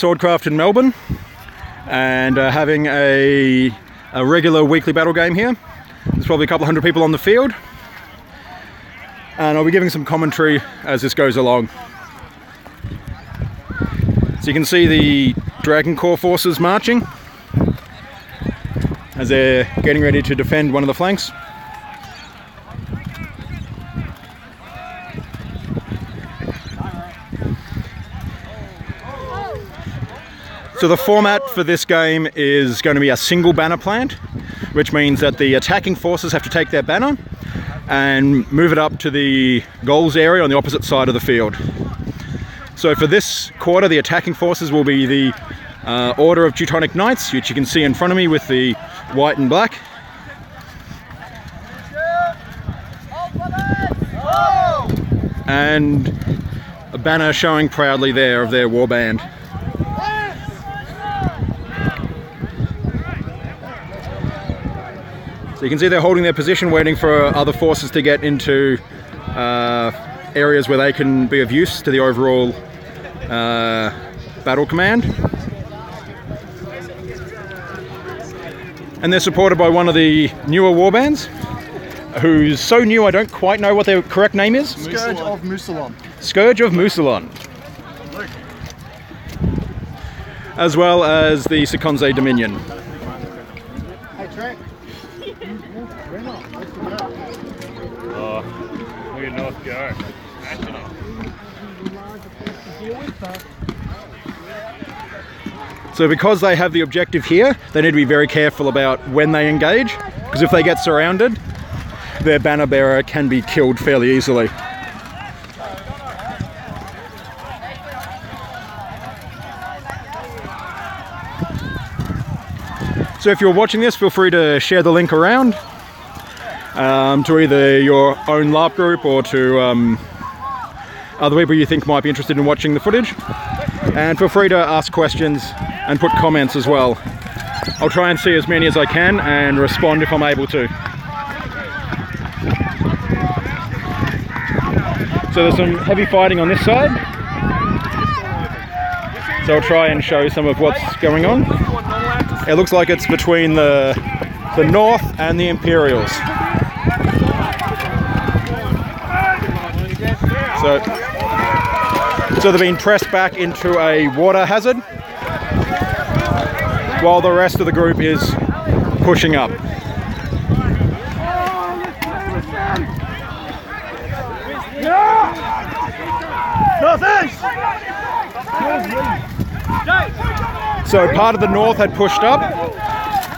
Swordcraft in Melbourne, and having a regular weekly battle game here. There's probably a couple of hundred people on the field, and I'll be giving some commentary as this goes along. So you can see the Dragon Corps forces marching as they're getting ready to defend one of the flanks. So the format for this game is going to be a single banner plant, which means that the attacking forces have to take their banner and move it up to the goals area on the opposite side of the field. So for this quarter, the attacking forces will be the Order of Teutonic Knights, which you can see in front of me with the white and black. And a banner showing proudly there of their warband. So you can see they're holding their position, waiting for other forces to get into areas where they can be of use to the overall battle command. And they're supported by one of the newer warbands, who's so new I don't quite know what their correct name is. Scourge of Moussalon. Scourge of Moussalon. As well as the Seconze Dominion. Hey, Trent. Oh, look at North go. So because they have the objective here, they need to be very careful about when they engage, because if they get surrounded, their banner bearer can be killed fairly easily. So if you're watching this, feel free to share the link around to either your own LARP group or to other people you think might be interested in watching the footage. And feel free to ask questions and put comments as well. I'll try and see as many as I can and respond if I'm able to. So there's some heavy fighting on this side. So I'll try and show some of what's going on. It looks like it's between the North and the Imperials. So they're being pressed back into a water hazard, while the rest of the group is pushing up. So part of the North had pushed up,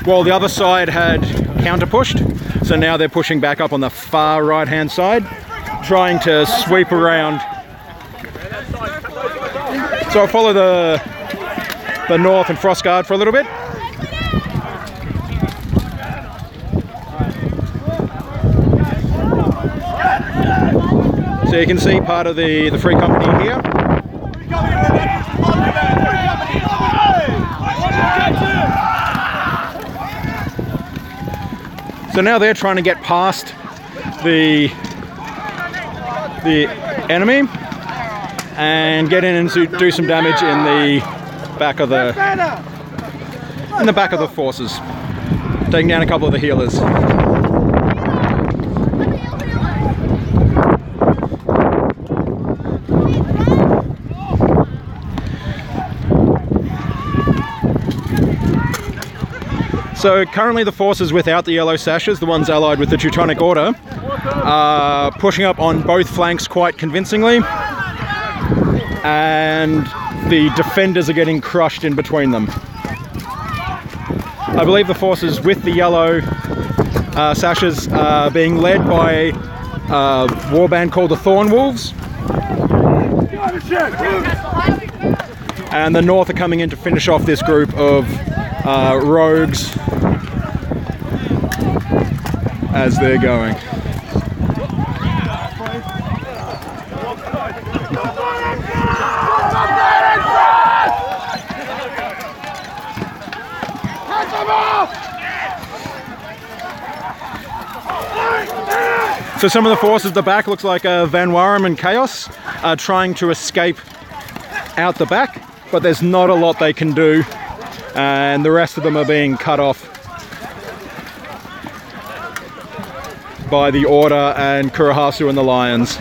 while the other side had counter-pushed. So now they're pushing back up on the far right-hand side, trying to sweep around. So I'll follow the North and Frostguard for a little bit. So you can see part of the Free Company here. So now they're trying to get past the enemy and get in and do some damage in the back of the forces, taking down a couple of the healers. So currently the forces without the yellow sashes, the ones allied with the Teutonic Order, are pushing up on both flanks quite convincingly, and the defenders are getting crushed in between them. I believe the forces with the yellow sashes are being led by a warband called the Thorn Wolves, and the North are coming in to finish off this group of rogues as they're going. So some of the forces at the back, looks like Van Warem and Chaos, are trying to escape out the back. but there's not a lot they can do, and the rest of them are being cut off by the Order and Kurohasu and the Lions.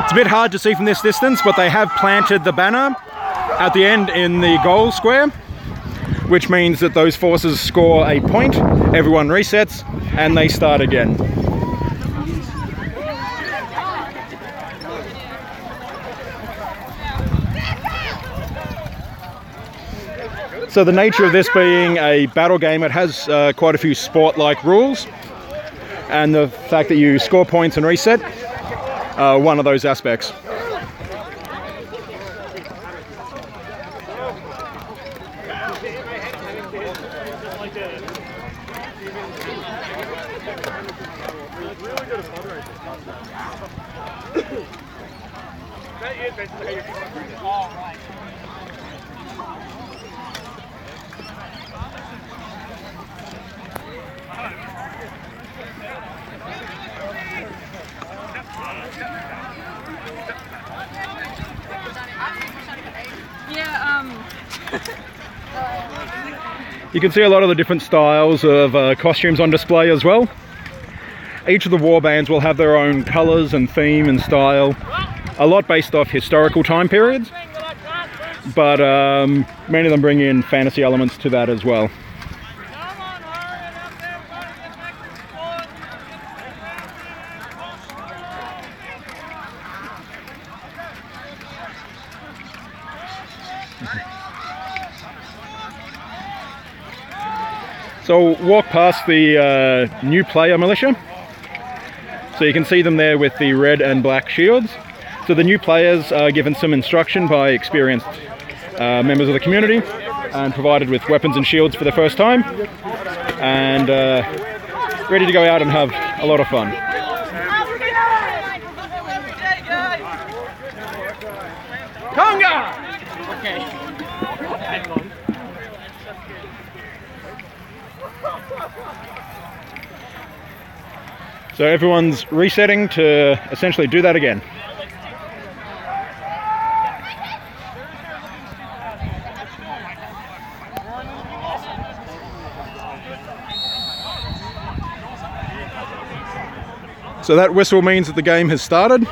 It's a bit hard to see from this distance, but they have planted the banner at the end in the goal square, which means that those forces score a point, everyone resets, and they start again. So the nature of this being a battle game, it has quite a few sport-like rules, and the fact that you score points and reset are one of those aspects. You can see a lot of the different styles of costumes on display as well. Each of the war bands will have their own colours and theme and style, a lot based off historical time periods, but many of them bring in fantasy elements to that as well. So walk past the new player militia. So you can see them there with the red and black shields. So the new players are given some instruction by experienced members of the community and provided with weapons and shields for the first time, and ready to go out and have a lot of fun. Conga! Okay. So everyone's resetting to essentially do that again. So that whistle means that the game has started.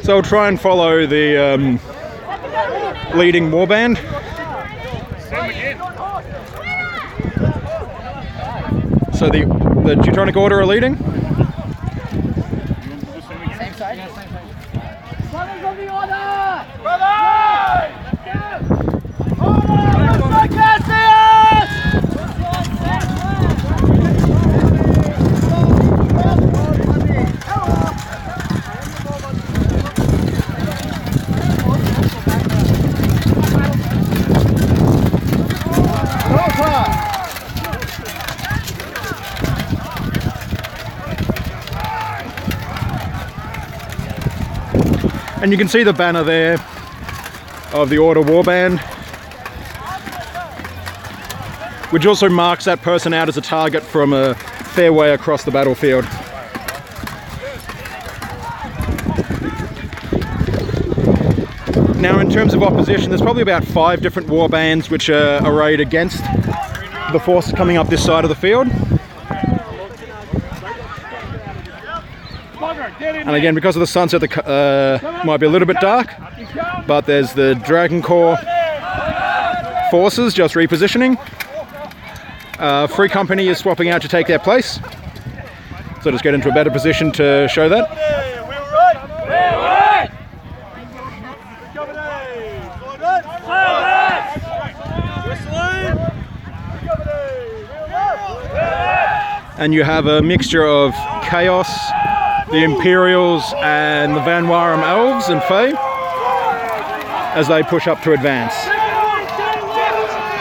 So I'll try and follow the leading warband. So the Teutonic Order are leading. Same side? Yeah, same side. Brothers of the Order! Brothers! Let's go! Order! Let's go, And you can see the banner there of the Order warband, which also marks that person out as a target from a fair way across the battlefield. Now in terms of opposition, there's probably about 5 different warbands which are arrayed against the forces coming up this side of the field. And again, because of the sunset, the might be a little bit dark, but there's the Dragon Corps forces just repositioning. Free Company is swapping out to take their place. So just get into a better position to show that. And you have a mixture of Chaos, the Imperials and the Van Warem Elves and Fae as they push up to advance.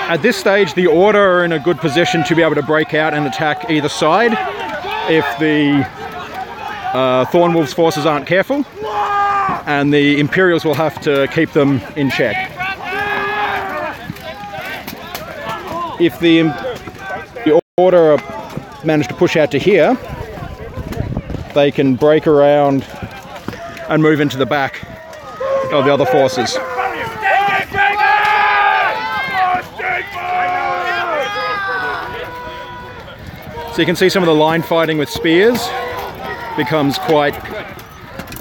At this stage, the Order are in a good position to be able to break out and attack either side if the Thornwolf's forces aren't careful. and the Imperials will have to keep them in check. If the Order manage to push out to here, they can break around and move into the back of the other forces. So you can see some of the line fighting with spears becomes quite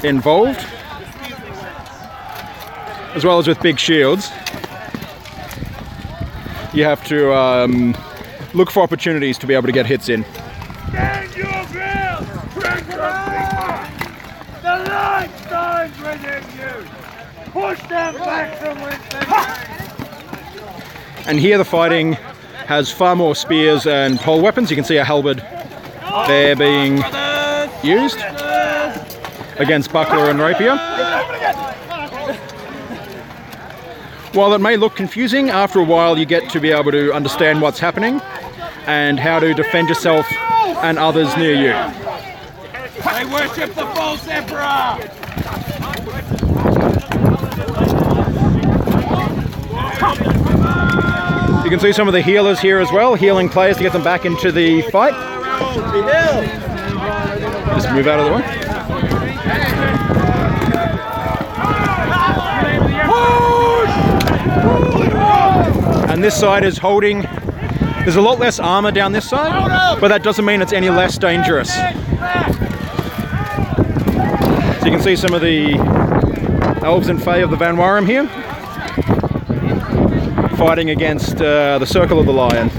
involved, as well as with big shields. You have to look for opportunities to be able to get hits in. Stand your ground! The light shines within you! Push them back from whence they came! And here the fighting has far more spears and pole weapons. You can see a halberd there being used against buckler and rapier. While it may look confusing, after a while you get to be able to understand what's happening and how to defend yourself and others near you. They worship the false emperor! You can see some of the healers here as well, healing players to get them back into the fight. Just move out of the way. And this side is holding. There's a lot less armor down this side, but that doesn't mean it's any less dangerous. So you can see some of the elves and fae of the Van Warem here, fighting against the Circle of the Lion.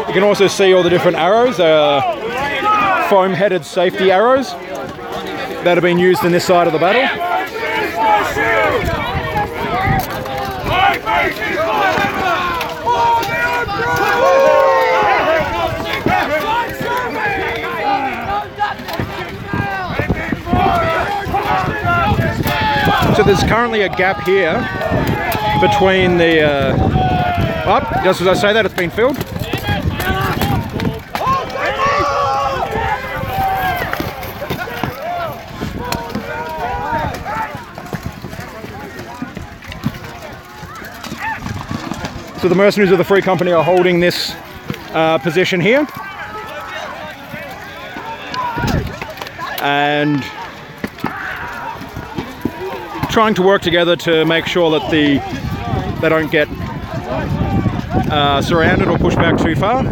You can also see all the different arrows, foam-headed safety arrows that have been used in this side of the battle. So there's currently a gap here between the... just as I say that, it's been filled. So the mercenaries of the Free Company are holding this position here. And trying to work together to make sure that they don't get surrounded or pushed back too far.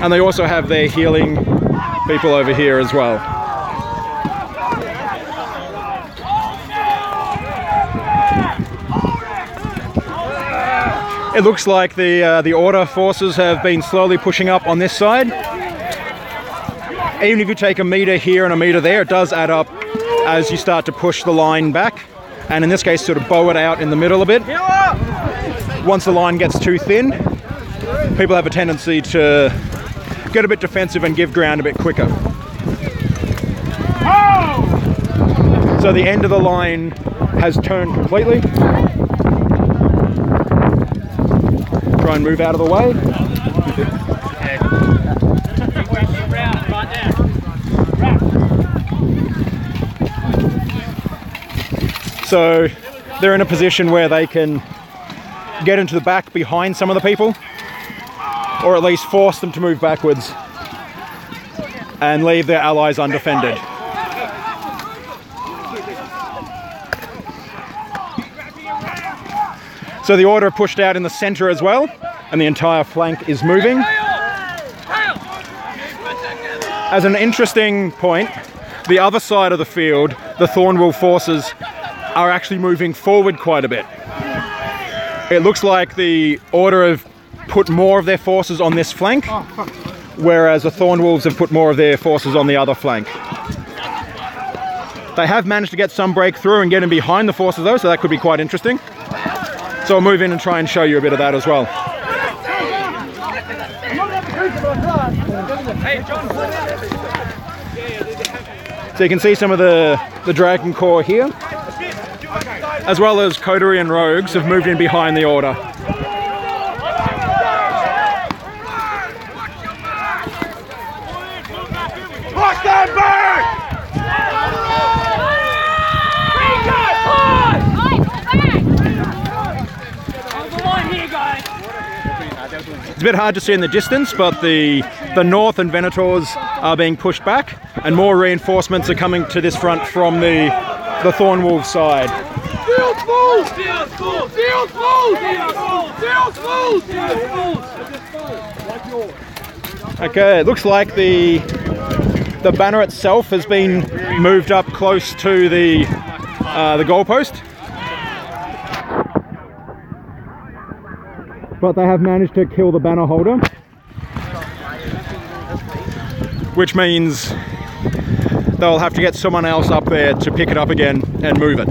And they also have their healing people over here as well. It looks like the Order forces have been slowly pushing up on this side. Even if you take a meter here and a meter there, it does add up as you start to push the line back. And in this case, sort of bow it out in the middle a bit. Once the line gets too thin, people have a tendency to get a bit defensive and give ground a bit quicker. So the end of the line has turned completely. Try and move out of the way. So they're in a position where they can get into the back behind some of the people, or at least force them to move backwards and leave their allies undefended. So the Order pushed out in the center as well, and the entire flank is moving. As an interesting point, the other side of the field, the Thornwolf forces, are actually moving forward quite a bit. It looks like the Order have put more of their forces on this flank, whereas the Thornwolves have put more of their forces on the other flank. They have managed to get some breakthrough and get in behind the forces though, so that could be quite interesting. So I'll move in and try and show you a bit of that as well. So you can see some of the Dragon Corps here, as well as Coterie and Rogues have moved in behind the Order. stand back! It's a bit hard to see in the distance, but the North and Venators are being pushed back, and more reinforcements are coming to this front from the Thornwolf side. Okay, it looks like the banner itself has been moved up close to the goalpost, but they have managed to kill the banner holder, which means they'll have to get someone else up there to pick it up again and move it.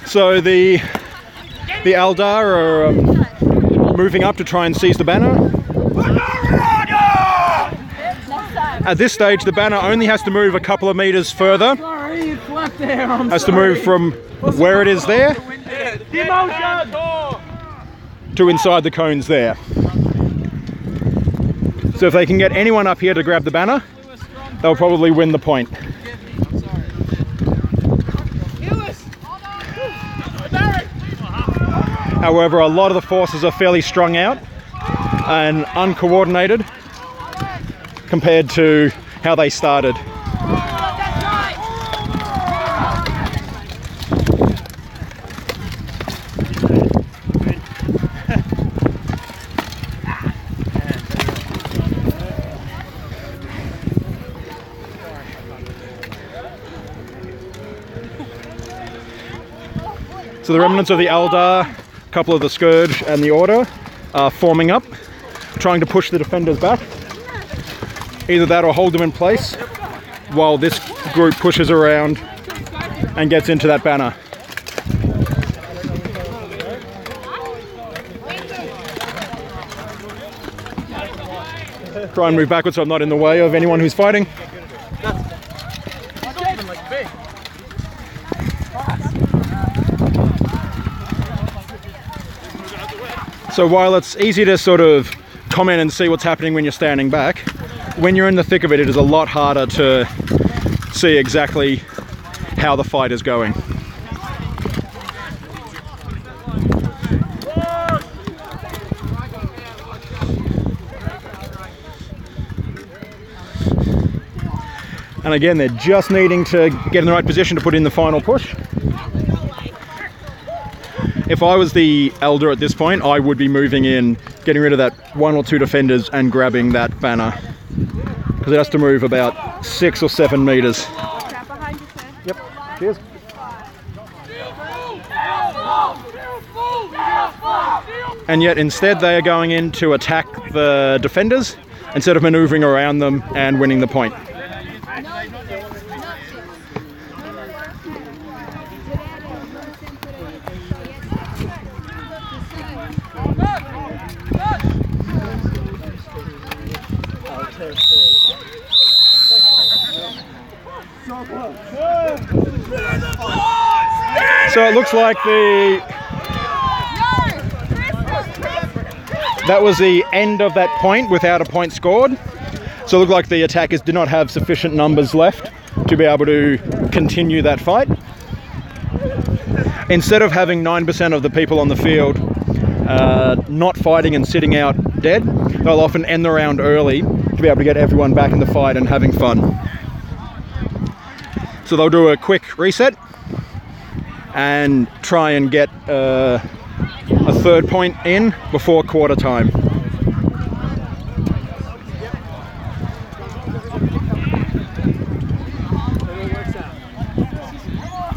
So the Eldar are moving up to try and seize the banner. At this stage, the banner only has to move a couple of meters further. Has to move from where it is there to inside the cones there. So if they can get anyone up here to grab the banner, they'll probably win the point. However, a lot of the forces are fairly strung out and uncoordinated compared to how they started. So the remnants of the Eldar, a couple of the Scourge and the Order are forming up, trying to push the defenders back. Either that or hold them in place while this group pushes around and gets into that banner. Try and move backwards so I'm not in the way of anyone who's fighting. So while it's easy to sort of comment and see what's happening when you're standing back, when you're in the thick of it, it is a lot harder to see exactly how the fight is going. And again, they're just needing to get in the right position to put in the final push. If I was the Elder at this point, I would be moving in, getting rid of that one or two defenders and grabbing that banner. Because it has to move about 6 or 7 meters. Yep, cheers. And yet instead they are going in to attack the defenders instead of maneuvering around them and winning the point. So it looks like that was the end of that point without a point scored. So it looked like the attackers did not have sufficient numbers left to be able to continue that fight. Instead of having 9% of the people on the field not fighting and sitting out dead, they'll often end the round early to be able to get everyone back in the fight and having fun. So they'll do a quick reset and try and get a third point in before quarter time.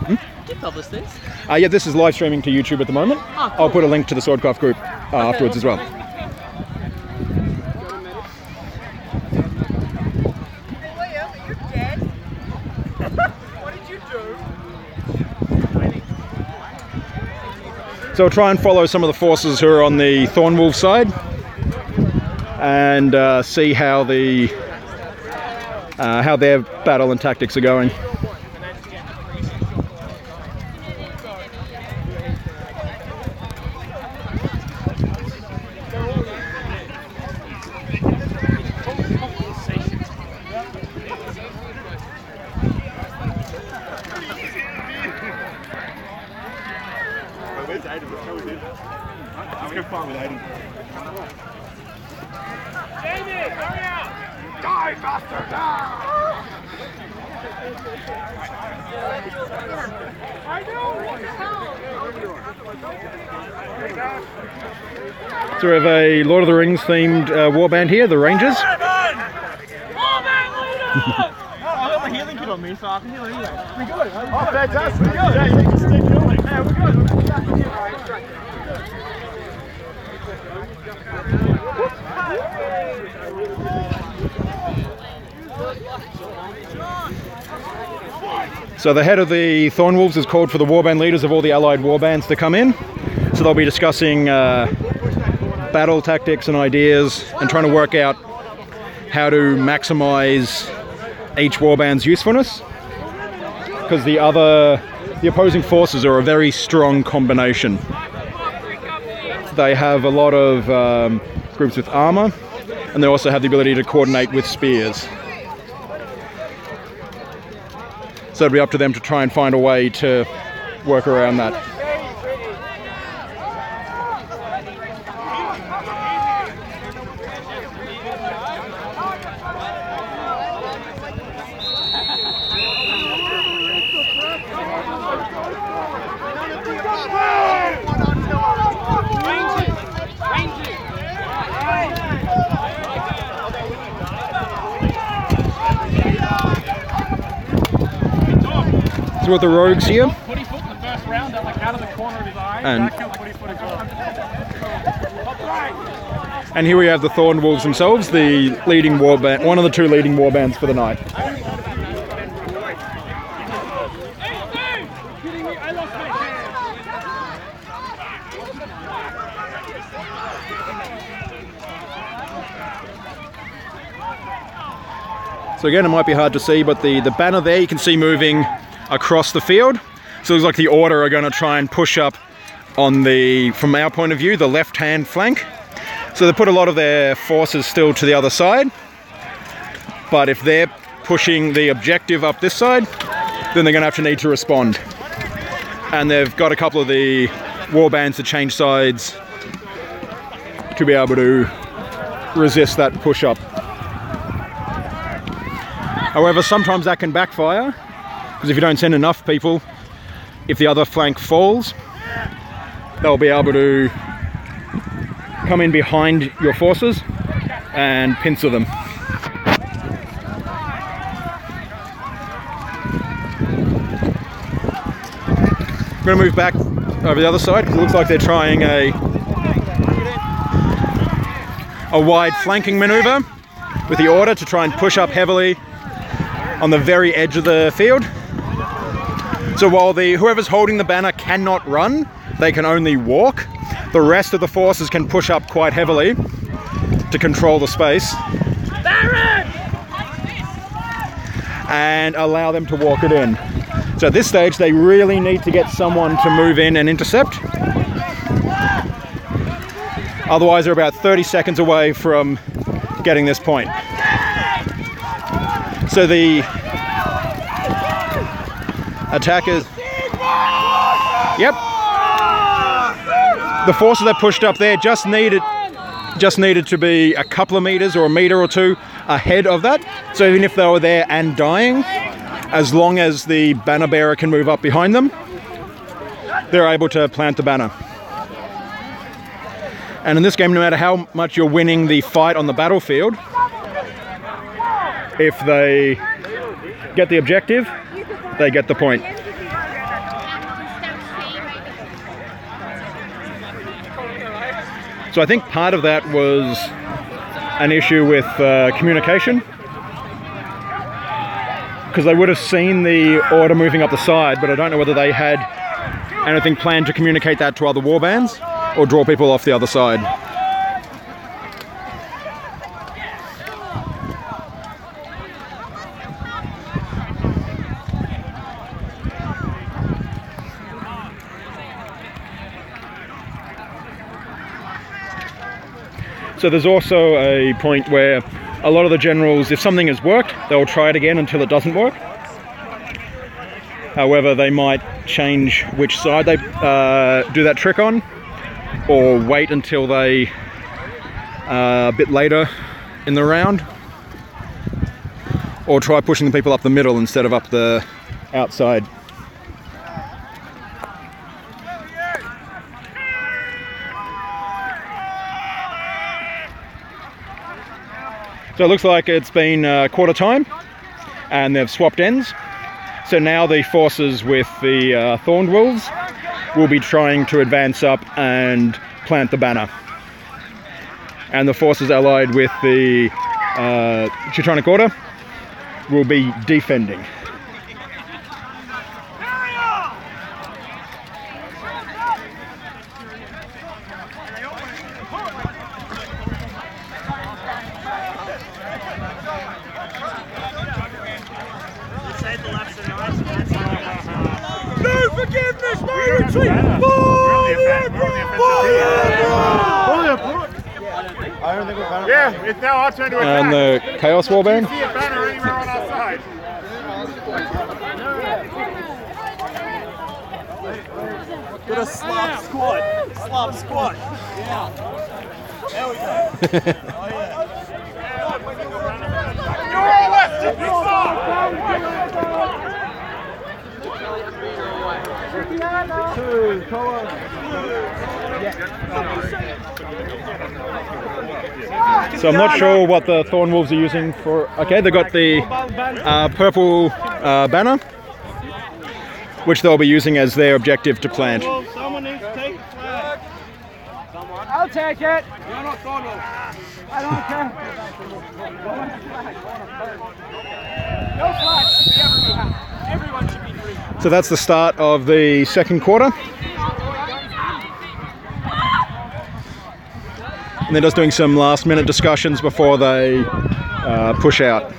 Did you publish this? Yeah, this is live streaming to YouTube at the moment. Oh, cool. I'll put a link to the Swordcraft group afterwards as well. William, you're dead. So we'll try and follow some of the forces who are on the Thorn Wolf side and see how their battle and tactics are going. Let's go fight with Aiden. Jamie, hurry up! Die, bastard! So we have a Lord of the Rings themed warband here, the Rangers. I got my healing kit on me, so I can heal anyway. We good. Oh, fantastic. We good. Yeah, you can stay healing. Yeah, we're good. So the head of the Thorn Wolves has called for the warband leaders of all the allied warbands to come in. So they'll be discussing battle tactics and ideas and trying to work out how to maximize each warband's usefulness, because the opposing forces are a very strong combination. They have a lot of groups with armor, and they also have the ability to coordinate with spears. So it'll be up to them to try and find a way to work around that. With the rogues here, and here we have the Thorn Wolves themselves, the leading warband, one of the two leading warbands for the night. So again, it might be hard to see, but the banner there you can see moving across the field. So it looks like the Order are going to try and push up on the, from our point of view, the left-hand flank. So they put a lot of their forces still to the other side. But if they're pushing the objective up this side, then they're going to have to need to respond. And they've got a couple of the warbands to change sides to be able to resist that push up. However, sometimes that can backfire, because if you don't send enough people, if the other flank falls, they'll be able to come in behind your forces and pincer them. I'm going to move back over the other side because it looks like they're trying a wide flanking maneuver with the Order to try and push up heavily on the very edge of the field. So while whoever's holding the banner cannot run, they can only walk, the rest of the forces can push up quite heavily to control the space and allow them to walk it in. So at this stage they really need to get someone to move in and intercept. Otherwise they're about 30 seconds away from getting this point. So the attackers, yep, the forces that pushed up there just needed to be a couple of meters or a meter or two ahead of that. So even if they were there and dying, as long as the banner bearer can move up behind them, they're able to plant the banner. And in this game, no matter how much you're winning the fight on the battlefield, if they get the objective, they get the point. So I think part of that was an issue with communication. because they would have seen the order moving up the side, but I don't know whether they had anything planned to communicate that to other warbands or draw people off the other side. So there's also a point where a lot of the generals, if something has worked, they'll try it again until it doesn't work. However, they might change which side they do that trick on, or wait until they a bit later in the round, or try pushing the people up the middle instead of up the outside. So it looks like it's been quarter time and they've swapped ends. So now the forces with the Thorned Wolves will be trying to advance up and plant the banner. And the forces allied with the Teutonic Order will be defending. Forgiveness, no retreat! Yeah, it's now our turn to attack. And the Chaos Warband. See a banner anywhere on our side. Got a slop squat. Slop squat. Yeah. There we go. Oh yeah. You're all left to the side. So I'm not sure what the Thorn Wolves are using for... Okay, they've got the purple banner, which they'll be using as their objective to plant. Someone needs to take the flag. I'll take it. You're not Thornwolf. I don't care. No flags. Everyone should be green. So that's the start of the second quarter. And they're just doing some last minute discussions before they push out.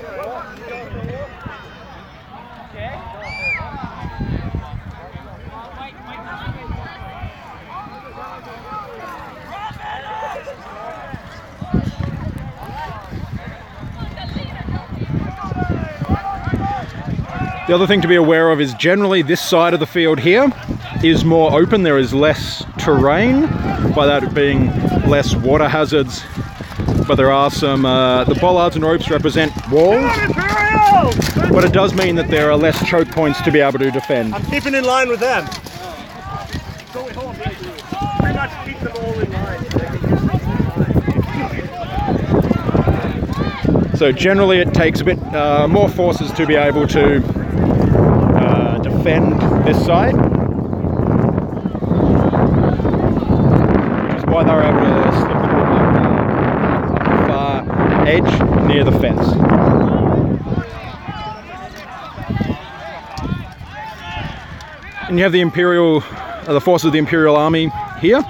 The other thing to be aware of is generally this side of the field here is more open. There is less terrain, by that being less water hazards, but there are some, the bollards and ropes represent walls, but it does mean that there are less choke points to be able to defend. I'm keeping in line with them. Pretty much keep them all in line. So generally it takes a bit more forces to be able to defend this side, which is why they're able to slip the ball up the far edge near the fence. And you have the Imperial, the forces of the Imperial Army here,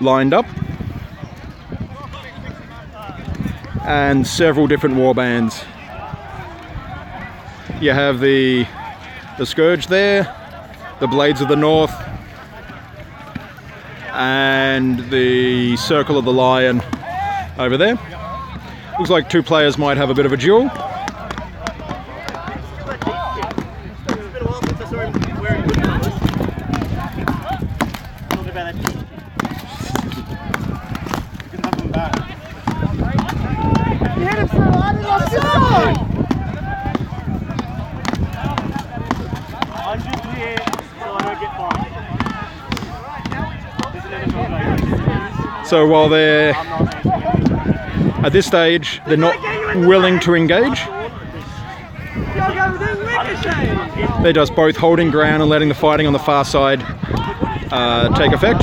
lined up, and several different warbands. You have the Scourge there, the Blades of the North, and the Circle of the Lion over there. Looks like two players might have a bit of a duel. So while they're at this stage, they're not willing to engage. They're just both holding ground and letting the fighting on the far side take effect,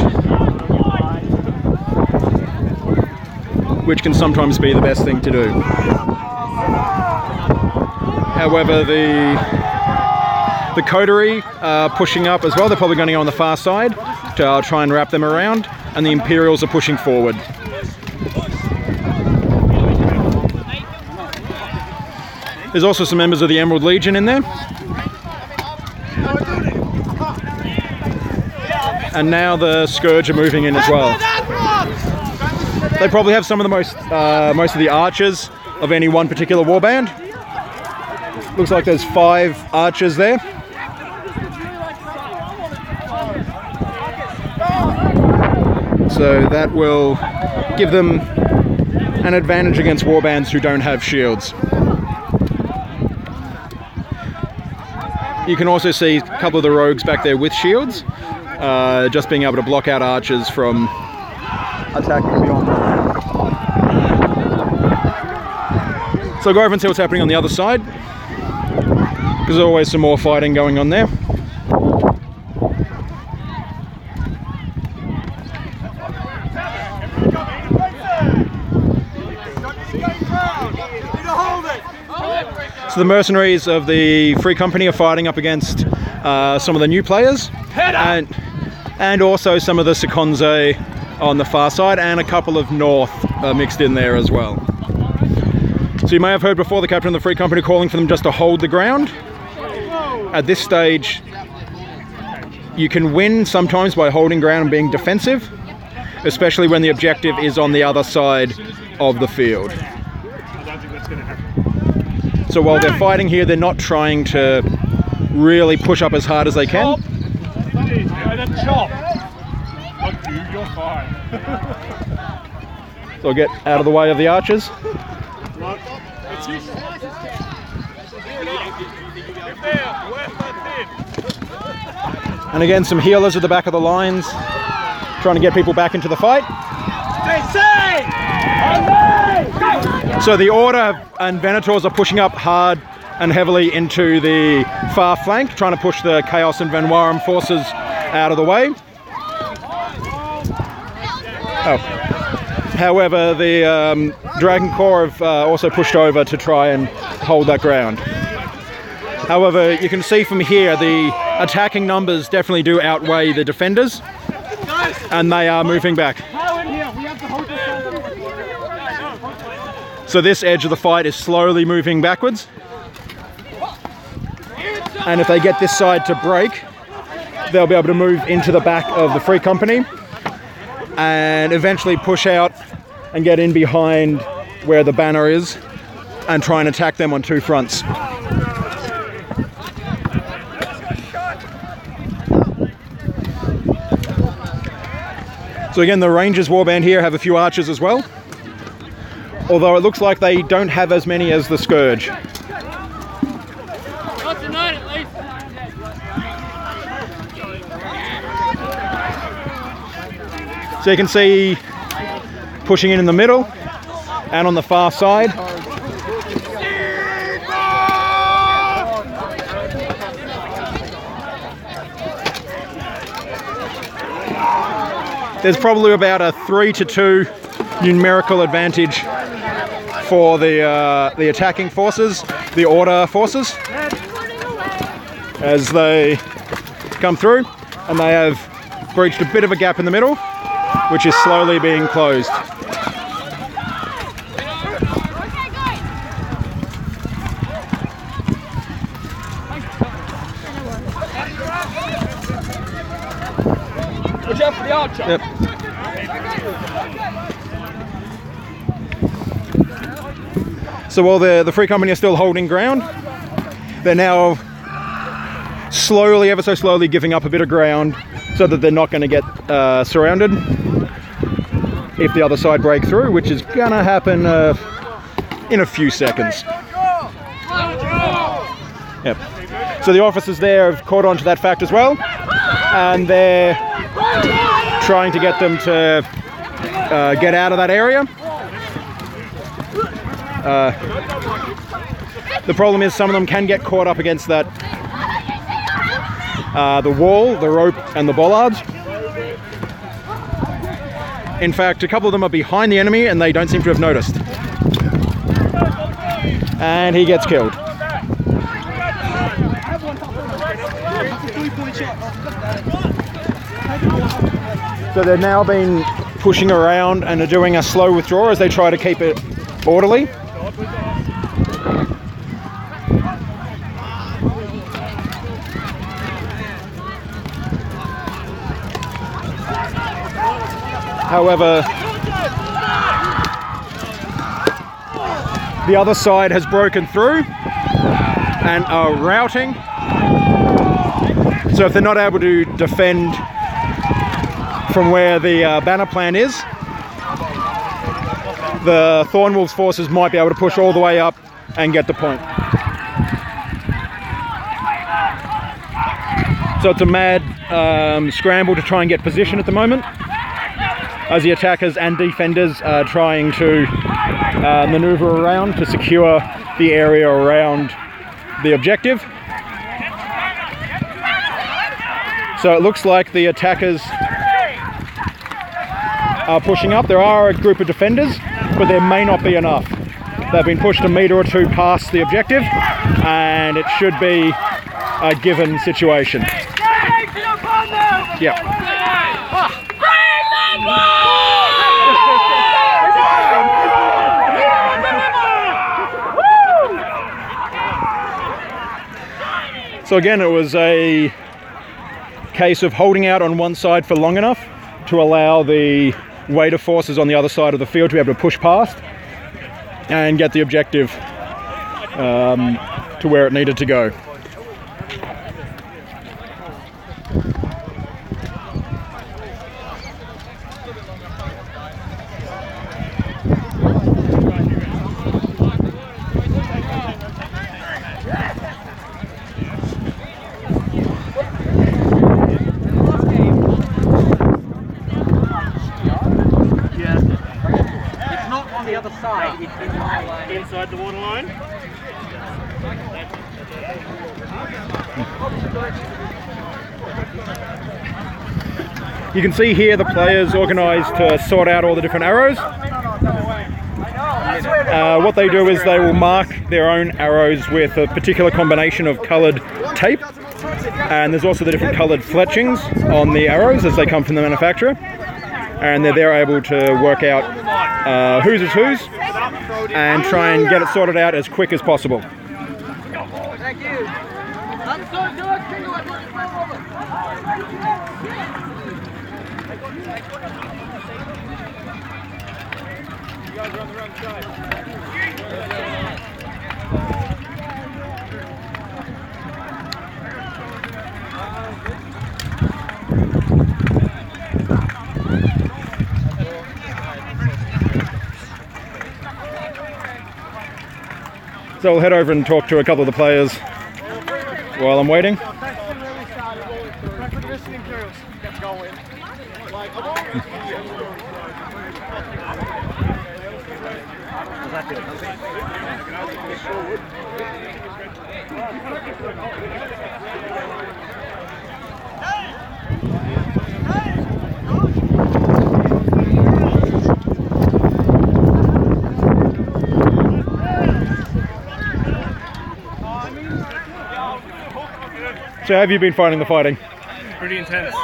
which can sometimes be the best thing to do. However, the coterie are pushing up as well. They're probably going to go on the far side to try and wrap them around, and the Imperials are pushing forward. There's also some members of the Emerald Legion in there. And now the Scourge are moving in as well. They probably have some of the most of the archers of any one particular warband. Looks like there's 5 archers there. So that will give them an advantage against warbands who don't have shields. You can also see a couple of the rogues back there with shields, just being able to block out archers from attacking beyond them. So go over and see what's happening on the other side. There's always some more fighting going on there. So the mercenaries of the Free Company are fighting up against some of the new players, and also some of the Seconze on the far side, and a couple of North mixed in there as well. So you may have heard before the captain of the Free Company calling for them just to hold the ground. At this stage, you can win sometimes by holding ground and being defensive, especially when the objective is on the other side of the field. So while they're fighting here, they're not trying to really push up as hard as they can. So I'll get out of the way of the archers. And again, some healers at the back of the lines, trying to get people back into the fight. So the Order and Venators are pushing up hard and heavily into the far flank, trying to push the Chaos and Vanwarum forces out of the way. However, the Dragon Corps have also pushed over to try and hold that ground. However, you can see from here the attacking numbers definitely do outweigh the defenders, and they are moving back. So this edge of the fight is slowly moving backwards, and if they get this side to break, they'll be able to move into the back of the Free Company and eventually push out and get in behind where the banner is and try and attack them on 2 fronts. So again, the Rangers warband here have a few archers as well, although it looks like they don't have as many as the Scourge. Not tonight, at least. So you can see pushing in the middle and on the far side. There's probably about a 3-2 numerical advantage for the attacking forces, the Order forces, as they come through, and they have breached a bit of a gap in the middle, which is slowly being closed. Watch out for the archer. Yep. So while the Free Company are still holding ground, they're now slowly, ever so slowly, giving up a bit of ground so that they're not going to get surrounded if the other side break through, which is going to happen in a few seconds. Yep. So the officers there have caught on to that fact as well, and they're trying to get them to get out of that area. The problem is some of them can get caught up against that the wall, the rope and the bollards. In fact, a couple of them are behind the enemy and they don't seem to have noticed. And he gets killed. So they're now been pushing around and are doing a slow withdrawal as they try to keep it orderly. However, the other side has broken through and are routing. So if they're not able to defend from where the banner plant is, the Thornwolves forces might be able to push all the way up and get the point. So it's a mad scramble to try and get position at the moment, as the attackers and defenders are trying to maneuver around to secure the area around the objective. So it looks like the attackers are pushing up. There are a group of defenders, but there may not be enough. They've been pushed a metre or two past the objective, and it should be a given situation. Yeah. So again, it was a case of holding out on one side for long enough to allow the weight of forces on the other side of the field to be able to push past and get the objective to where it needed to go. Inside the waterline. You can see here the players organised to sort out all the different arrows. What they do is they will mark their own arrows with a particular combination of coloured tape, and there's also the different coloured fletchings on the arrows as they come from the manufacturer, and they're able to work out whose is whose and try and get it sorted out as quick as possible. Thank you. You guys are on the wrong side. So we'll head over and talk to a couple of the players while I'm waiting. So how have you been finding the fighting? Pretty intense.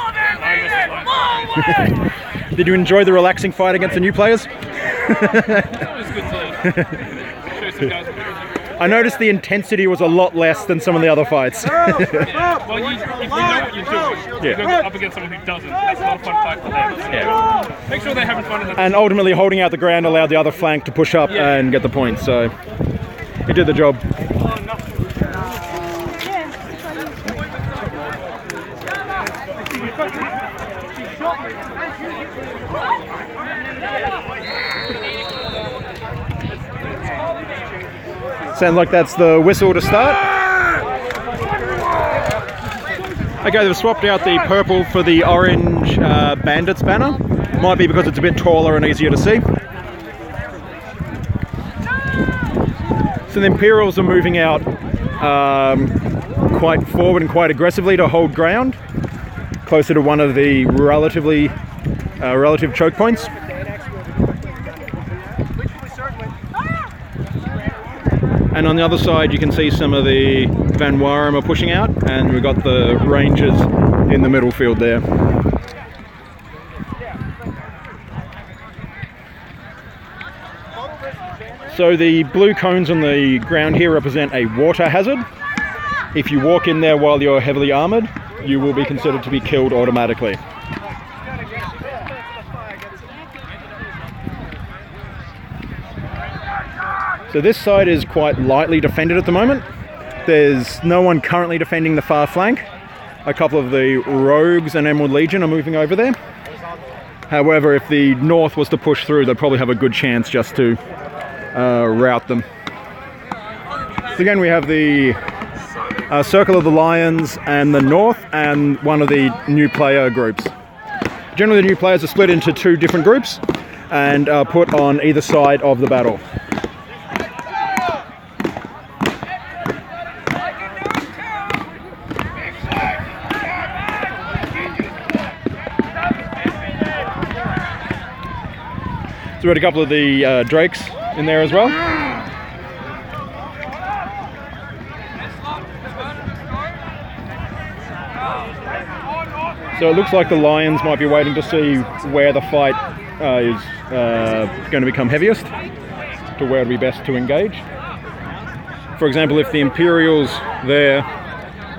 Did you enjoy the relaxing fight against the new players? It was good to show some guys. I noticed the intensity was a lot less than some of the other fights. Well, if you know what you're doing, you go up against someone who doesn't. That's a lot of fun fight for them. Yeah. Make sure they're having fun. And ultimately holding out the ground allowed the other flank to push up and get the point, so it did the job. Sounds like that's the whistle to start. Okay, they've swapped out the purple for the orange Bandits banner. Might be because it's a bit taller and easier to see. So the Imperials are moving out quite forward and quite aggressively to hold ground, closer to one of the relative choke points. And on the other side you can see some of the Van Warem are pushing out, and we've got the Rangers in the middle field there. So the blue cones on the ground here represent a water hazard. If you walk in there while you're heavily armoured, you will be considered to be killed automatically. So this side is quite lightly defended at the moment. There's no one currently defending the far flank. A couple of the Rogues and Emerald Legion are moving over there. However, if the North was to push through, they'd probably have a good chance just to rout them. So again, we have the Circle of the Lions and the North, and one of the new player groups. Generally, the new players are split into two different groups and are put on either side of the battle. So we had a couple of the Drakes in there as well. So it looks like the Lions might be waiting to see where the fight is going to become heaviest, to where it would be best to engage. For example, if the Imperials there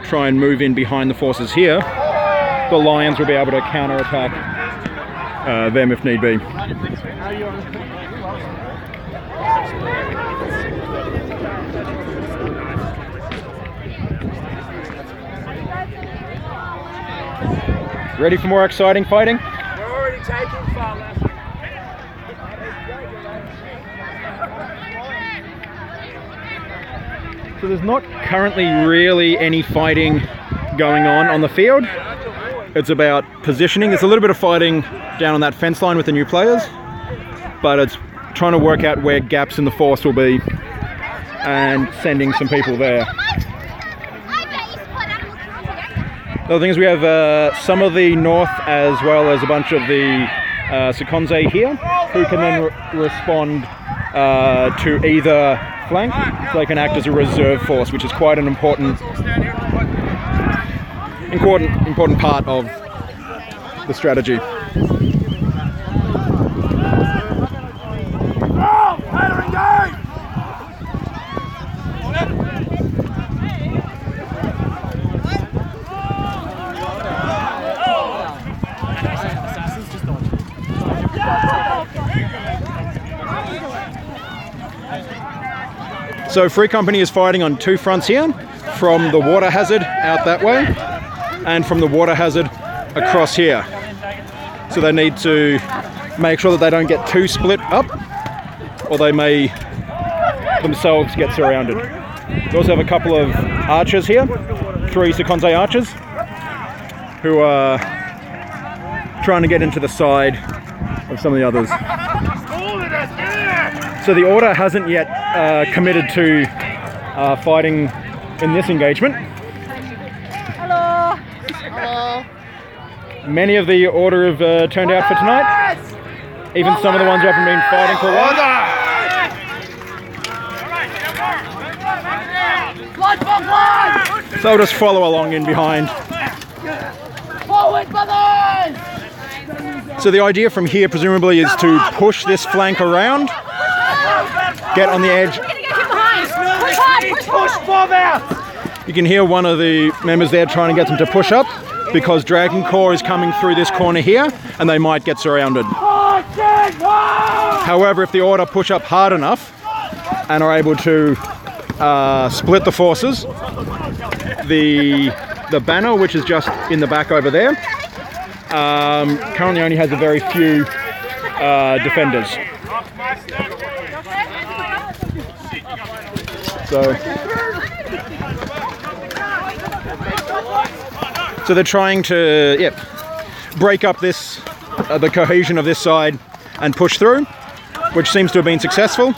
try and move in behind the forces here, the Lions will be able to counter-attack them if need be. Ready for more exciting fighting? We're already taking far left. So there's not currently really any fighting going on the field. It's about positioning. There's a little bit of fighting down on that fence line with the new players, but it's trying to work out where gaps in the force will be and sending some people there. The other thing is we have some of the North as well as a bunch of the Sekonze here, who can then respond to either flank, so they can act as a reserve force, which is quite an important part of the strategy. So Free Company is fighting on two fronts here, from the water hazard out that way and from the water hazard across here. So they need to make sure that they don't get too split up, or they may themselves get surrounded. We also have a couple of archers here, 3 Sekonze archers, who are trying to get into the side of some of the others. So the Order hasn't yet committed to fighting in this engagement. Hello. Hello. Many of the Order have turned out for tonight. Even some of the ones who haven't been fighting for a while. So I'll just follow along in behind. Forward, brothers! So the idea from here presumably is to push this flank around, get on the edge. We're gonna get him behind! Push hard! Push hard! You can hear one of the members there trying to get them to push up, because Dragon Corps is coming through this corner here and they might get surrounded. However, if the Order push up hard enough and are able to split the forces, the banner, which is just in the back over there, currently only has a very few defenders. So they're trying to break up this the cohesion of this side and push through, which seems to have been successful.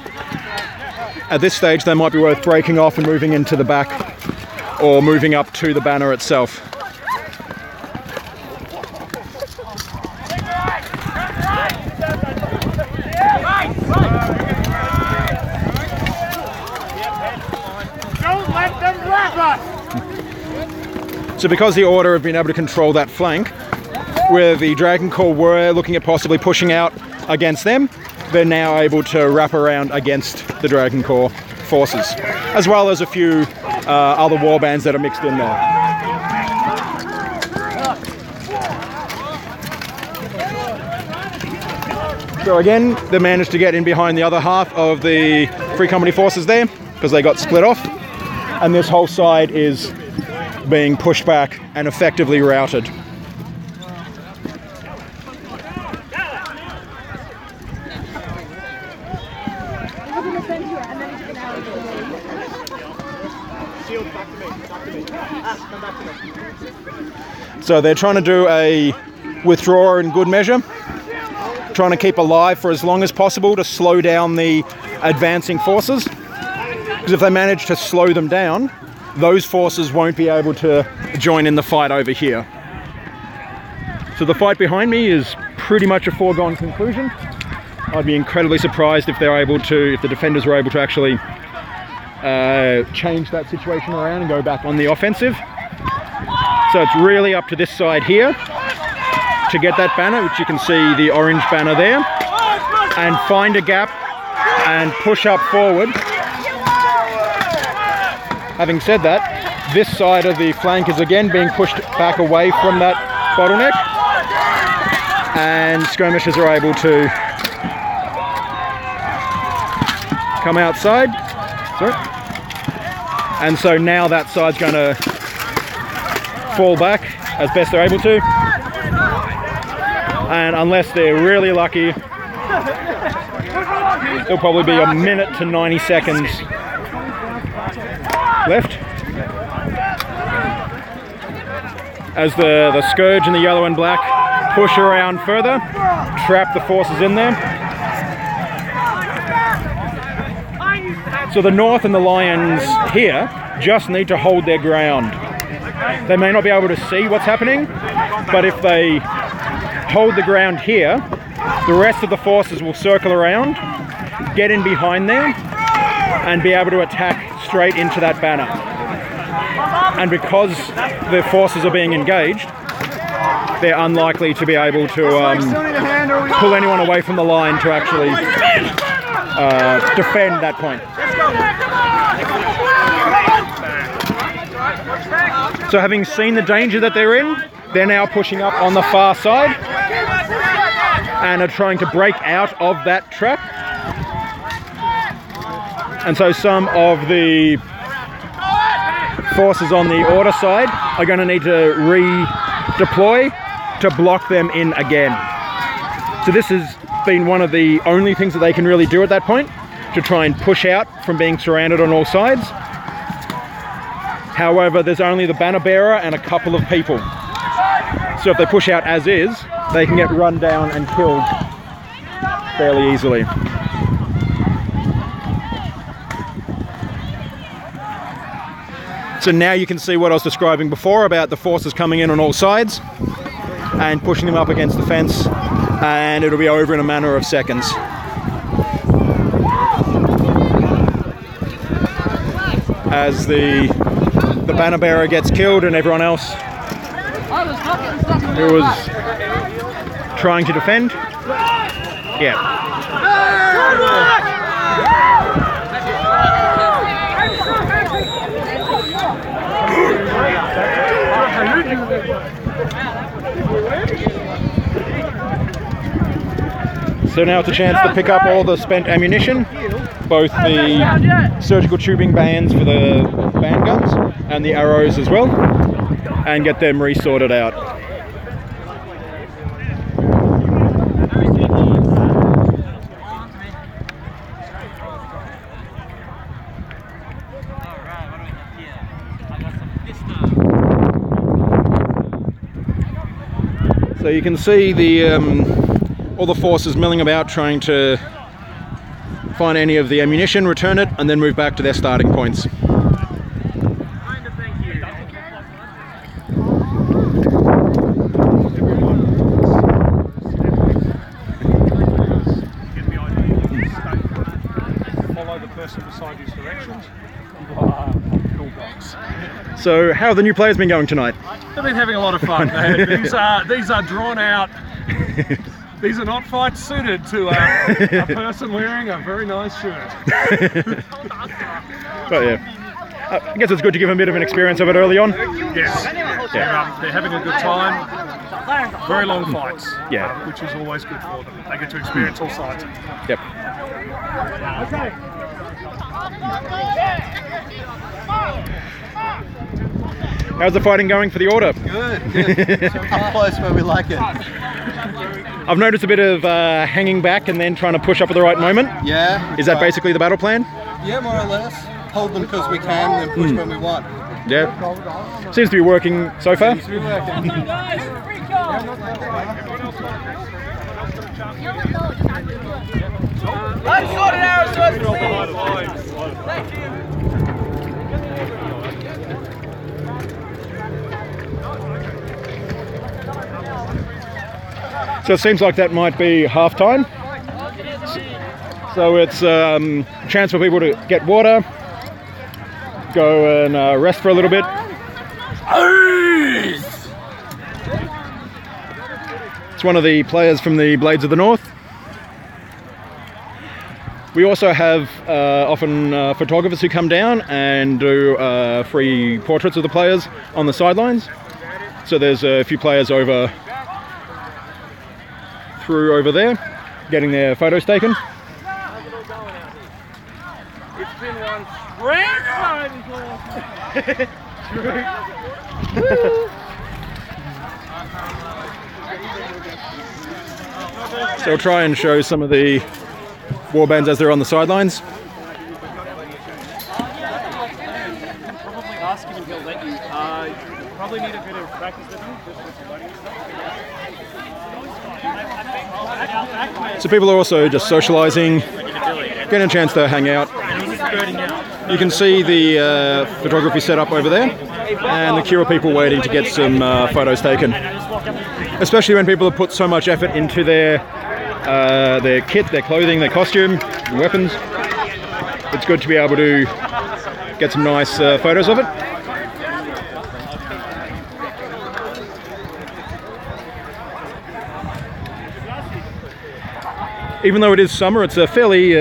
At this stage, they might be worth breaking off and moving into the back, or moving up to the banner itself. So because the Order have been able to control that flank, where the Dragon Corps were looking at possibly pushing out against them, they're now able to wrap around against the Dragon Corps forces, as well as a few other warbands that are mixed in there. So again, they managed to get in behind the other half of the Free Company forces there, because they got split off, and this whole side is being pushed back and effectively routed. So they're trying to do a withdraw in good measure, trying to keep alive for as long as possible to slow down the advancing forces, because if they manage to slow them down, those forces won't be able to join in the fight over here. So the fight behind me is pretty much a foregone conclusion. I'd be incredibly surprised if they're able to, if the defenders were able to actually change that situation around and go back on the offensive. So it's really up to this side here to get that banner, which you can see the orange banner there, and find a gap and push up forward. Having said that, this side of the flank is again being pushed back away from that bottleneck, and skirmishers are able to come outside. Sorry. And so now that side's going to fall back as best they're able to. And unless they're really lucky, it'll probably be a minute to 90 seconds left. As the Scourge and the yellow and black push around further, trap the forces in there. So the North and the Lions here just need to hold their ground. They may not be able to see what's happening, but if they hold the ground here, the rest of the forces will circle around, get in behind there, and be able to attack straight into that banner. And because the forces are being engaged, they're unlikely to be able to pull anyone away from the line to actually defend that point. So having seen the danger that they're in, they're now pushing up on the far side and are trying to break out of that trap. And so some of the forces on the Order side are going to need to redeploy to block them in again. So this has been one of the only things that they can really do at that point, to try and push out from being surrounded on all sides. However, there's only the banner bearer and a couple of people. So if they push out as is, they can get run down and killed fairly easily. So now you can see what I was describing before about the forces coming in on all sides and pushing them up against the fence, and it'll be over in a matter of seconds. As the banner bearer gets killed and everyone else who was trying to defend, So now it's a chance to pick up all the spent ammunition, both the surgical tubing bands for the band guns and the arrows as well, and get them resorted out. So you can see the all the forces milling about trying to find any of the ammunition, return it, and then move back to their starting points. Follow the person beside his directions. So how have the new players been going tonight? They've been having a lot of fun. These are drawn out. These are not fights suited to a person wearing a very nice shirt. But yeah, I guess it's good to give them a bit of an experience of it early on. Yes, they're having a good time. Very long fights, Yeah. which is always good for them. They get to experience all sides. Yep. Okay. How's the fighting going for the order? Good. Up close where we like it. I've noticed a bit of hanging back and then trying to push up at the right moment. Yeah. Is that basically the battle plan? Yeah, more or less. Hold them because we can, then push when we want. Yeah. Seems to be working so far. Seems to be working. Let's sort it out. Thank you. So it seems like that might be half time. So it's a chance for people to get water, go and rest for a little bit. It's one of the players from the Blades of the North. We also have often photographers who come down and do free portraits of the players on the sidelines. So there's a few players over there getting their photos taken. It's been one great time. So we'll try and show some of the warbands as they're on the sidelines. Probably ask him and he'll let you. Probably need a bit of practice with him. So people are also just socialising, getting a chance to hang out. You can see the photography set up over there, and the queue of people waiting to get some photos taken. Especially when people have put so much effort into their kit, their clothing, their costume, weapons. It's good to be able to get some nice photos of it. Even though it is summer, it's a fairly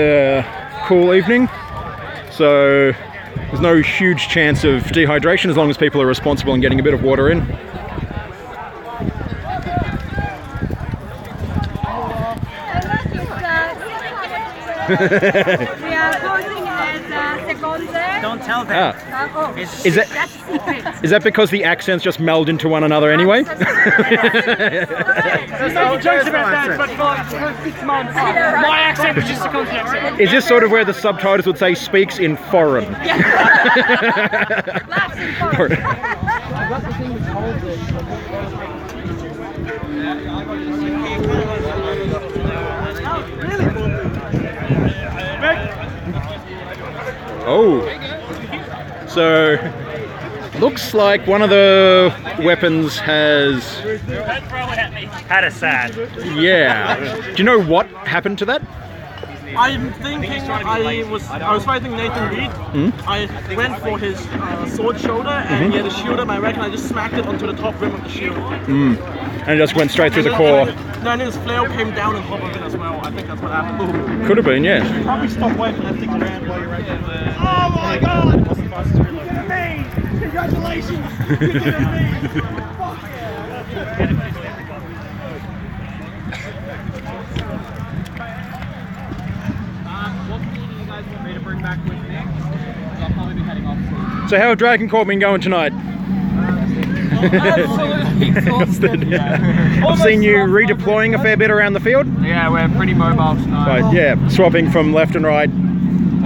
cool evening, so there's no huge chance of dehydration as long as people are responsible and getting a bit of water in. We are closing at second. Don't tell them. Is that because the accents just meld into one another anyway? There's no jokes about that, but for 6 months, my accent was just a country accent. Is this sort of where the subtitles would say speaks in foreign? Oh, so looks like one of the weapons has Had a sad. Yeah. Do you know what happened to that? I'm thinking I was fighting Nathan Reed. I went for his sword shoulder and he had a shield on my rack and I just smacked it onto the top rim of the shield. And it just went straight through the core. Then his flail came down on top of it as well. I think that's what happened. Could have been, yeah. Probably stop waving that thing around while you're right there. Oh my god! You did it, me! Congratulations! You did it, me! Fuck yeah! What meeting you guys want me to bring back with me? I'll probably be heading off soon. So how have Dragon Court been going tonight? Absolutely exhausted. I've seen you redeploying a fair bit around the field. Yeah, we're pretty mobile tonight. Right, yeah, swapping from left and right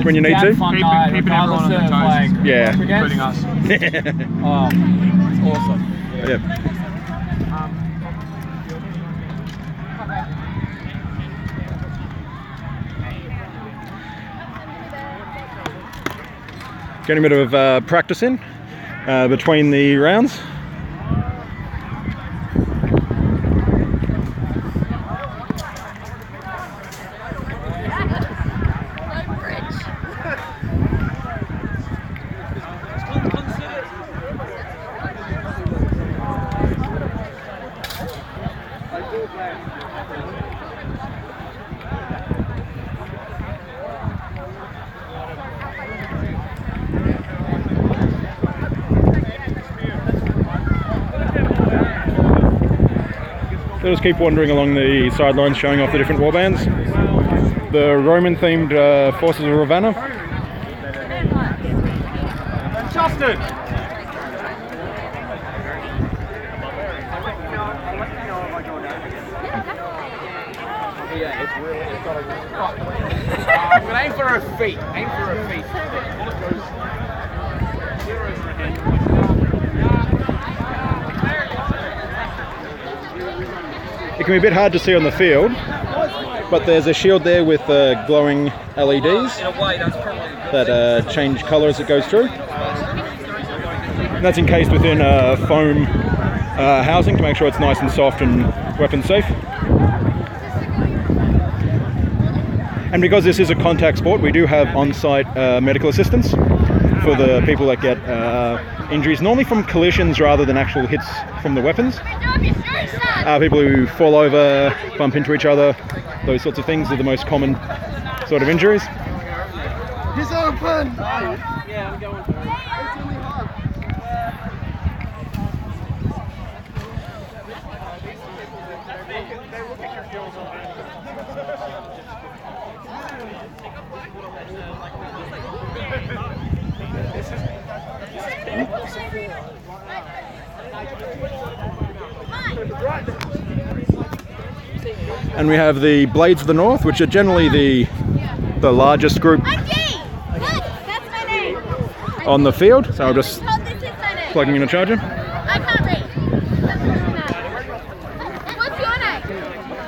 when you need to. Fun night, keeping everyone on their toes. like, Yeah. Including us. Oh, it's awesome. Yeah. Getting a bit of practice in between the rounds. They'll just keep wandering along the sidelines, showing off the different warbands. The Roman-themed forces of Ravenna. Justin! But aim for her feet. Aim for her feet. It can be a bit hard to see on the field, but there's a shield there with glowing LEDs that change colour as it goes through. And that's encased within foam housing to make sure it's nice and soft and weapon safe. And because this is a contact sport, we do have on-site medical assistance for the people that get injuries, normally from collisions rather than actual hits from the weapons. People who fall over, bump into each other, those sorts of things are the most common sort of injuries. He's open! Yeah, I'm going for it. It's really hard. And we have the Blades of the North, which are generally the largest group on the field. So I'll just plug in a charger. I can't read. What's your name?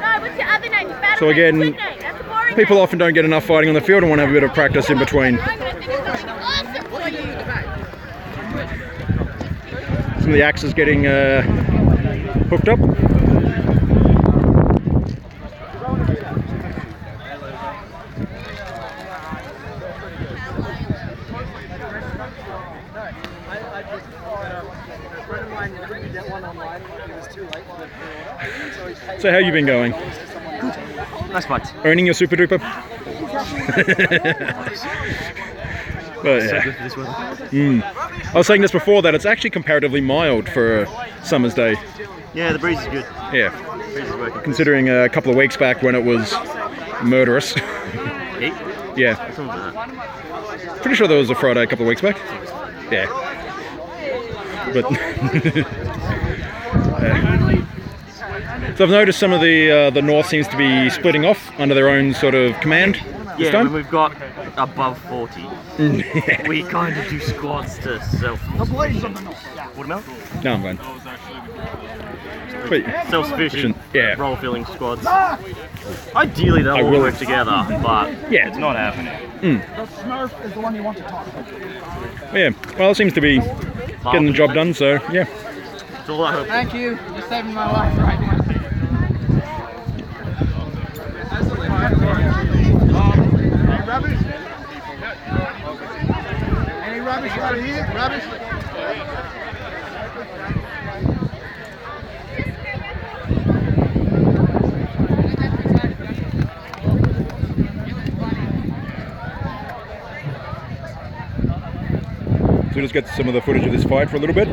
No, what's your other name? So again, That's a boring people often don't get enough fighting on the field and want to have a bit of practice in between. I'm going to think of something awesome for you. Some of the axes getting hooked up. So how you been going? Nice fight. Earning your super duper? But yeah. I was saying this before that it's actually comparatively mild for a summer's day. Yeah, the breeze is good. Yeah. Breeze is working. Considering a couple of weeks back when it was murderous. Heat? Yeah. Something like that. Pretty sure there was a Friday a couple of weeks back. Yeah. But so I've noticed some of the North seems to be splitting off under their own sort of command this Yeah, time. when we've got above 40, we kind of do squads to self. Watermelon? No, I'm fine. But Self-sufficient, yeah. role-filling squads. Ideally, they'll all will. work together, but Yeah. it's not happening. Yeah, well, it seems to be getting the job done, so yeah. It's all I hope. Thank you. You're saving my life right now. Rubbish? Any rubbish out of here? Rubbish? So we'll just get some of the footage of this fight for a little bit.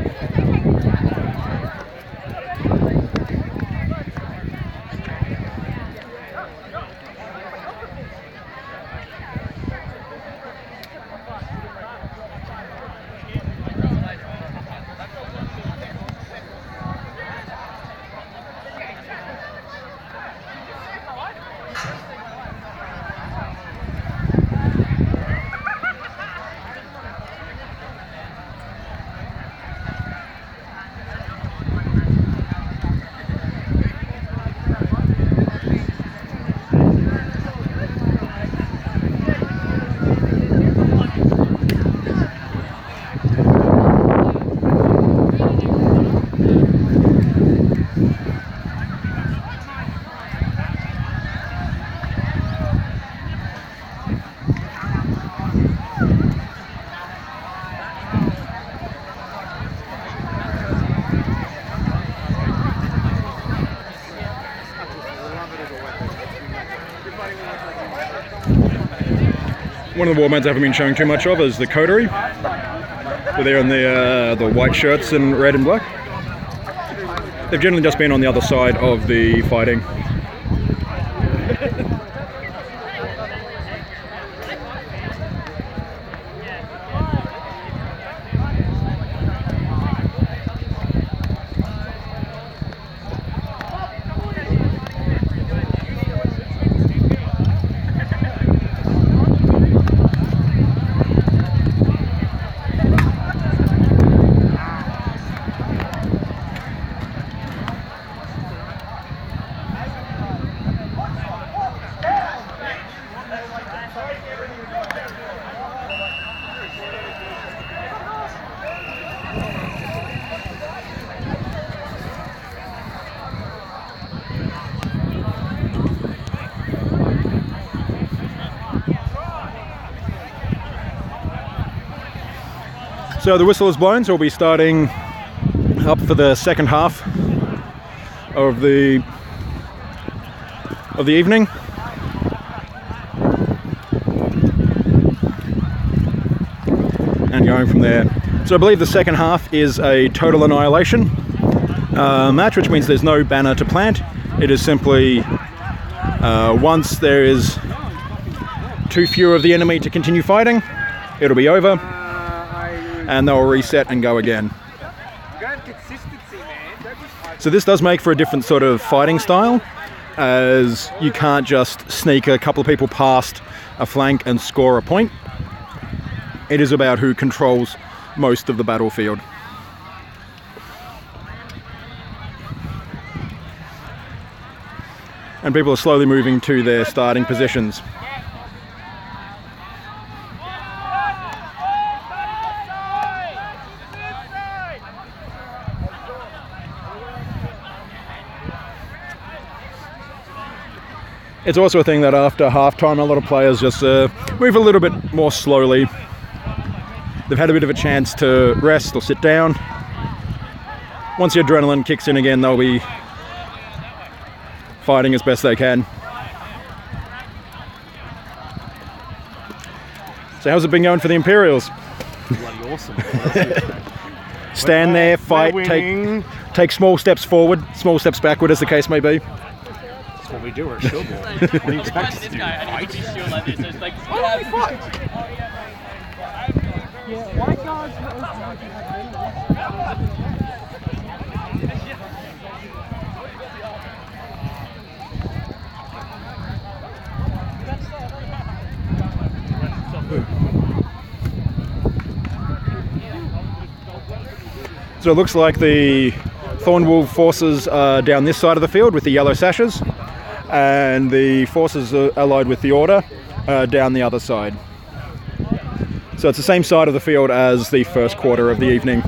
One of the warbands I haven't been showing too much of is the coterie. They're there in the white shirts and red and black. They've generally just been on the other side of the fighting. So the whistle is blown, so we'll be starting up for the second half of the evening. And going from there. So I believe the second half is a total annihilation match, which means there's no banner to plant. It is simply once there is too few of the enemy to continue fighting, it'll be over. And they'll reset and go again. So this does make for a different sort of fighting style, as you can't just sneak a couple of people past a flank and score a point. It is about who controls most of the battlefield. And people are slowly moving to their starting positions. It's also a thing that after half-time a lot of players just move a little bit more slowly. They've had a bit of a chance to rest or sit down. Once the adrenaline kicks in again, they'll be fighting as best they can. So how's it been going for the Imperials? Bloody awesome. Stand there, fight, take small steps forward, small steps backward, as the case may be. That's what we do, we're shield wall. What do you expect us to do? Fight? Why don't we fight? So it looks like the Thornwolf forces are down this side of the field with the yellow sashes, and the forces allied with the Order are down the other side. So it's the same side of the field as the first quarter of the evening.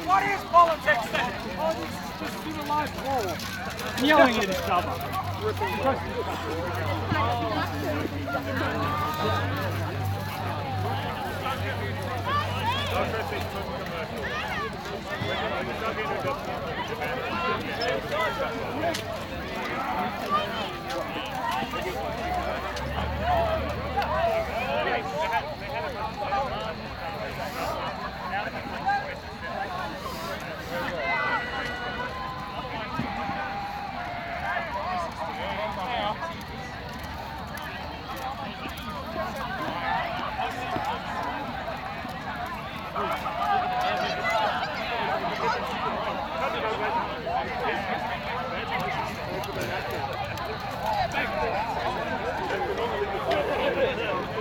What is politics then? Oh, this is just civilized war. Yelling at each other.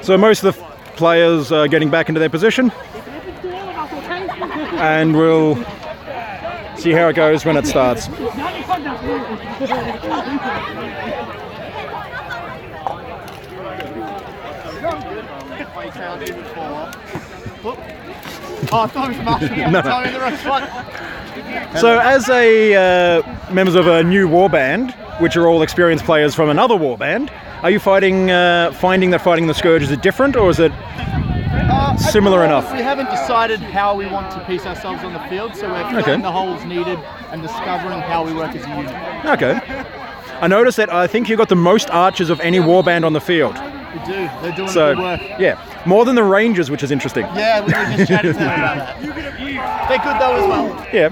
So most of the players are getting back into their position, and we'll see how it goes when it starts. Oh, I thought it was marshmallow. No. Tell me the right one. So as a members of a new warband, which are all experienced players from another warband, are you finding that fighting the Scourges is different, or is it similar enough? We haven't decided how we want to piece ourselves on the field, so we're filling the holes needed and discovering how we work as a unit. Okay. I noticed that I think you got the most archers of any warband on the field. We do. They're doing So, good work. yeah, more than the Rangers, which is interesting. Yeah, we were just chatting to them about that. They're good though as well. Yeah.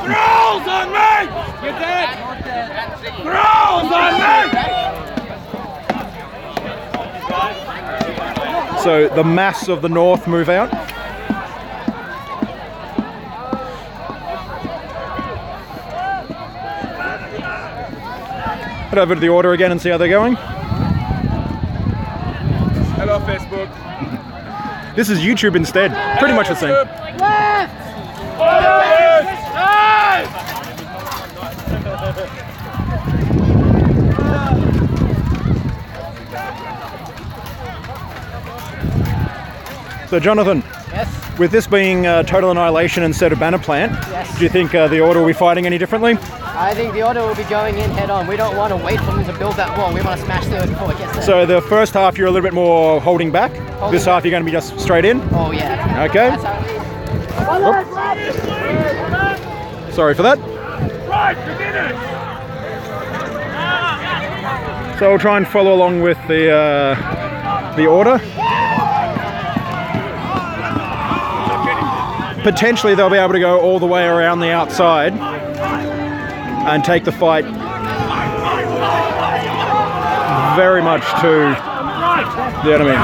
Throws on me! You're dead! Throws on me! So the mass of the north move out. Head over to the order again and see how they're going. Hello, Facebook. This is YouTube instead. Pretty much the same. So Jonathan, Yes. with this being total annihilation instead of banner plant, Yes. do you think the order will be fighting any differently? I think the order will be going in head on. We don't want to wait for them to build that wall. We want to smash through it before it gets there. So the first half you're a little bit more holding back. This half you're going to be just straight in. Oh yeah. Okay. That's how it is. Sorry for that. Right, begin it! So we'll try and follow along with the order. Potentially they'll be able to go all the way around the outside and take the fight very much to the enemy.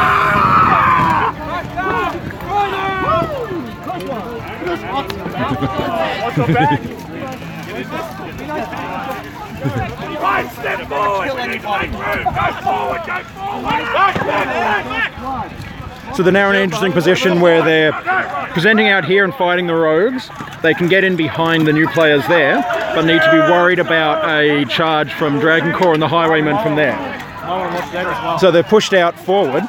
Right, step forward! We need to make room! Go forward! Go forward! Back! So they're now in an interesting position where they're presenting out here and fighting the rogues. They can get in behind the new players there, but need to be worried about a charge from Dragon Corps and the Highwaymen from there. So they're pushed out forward,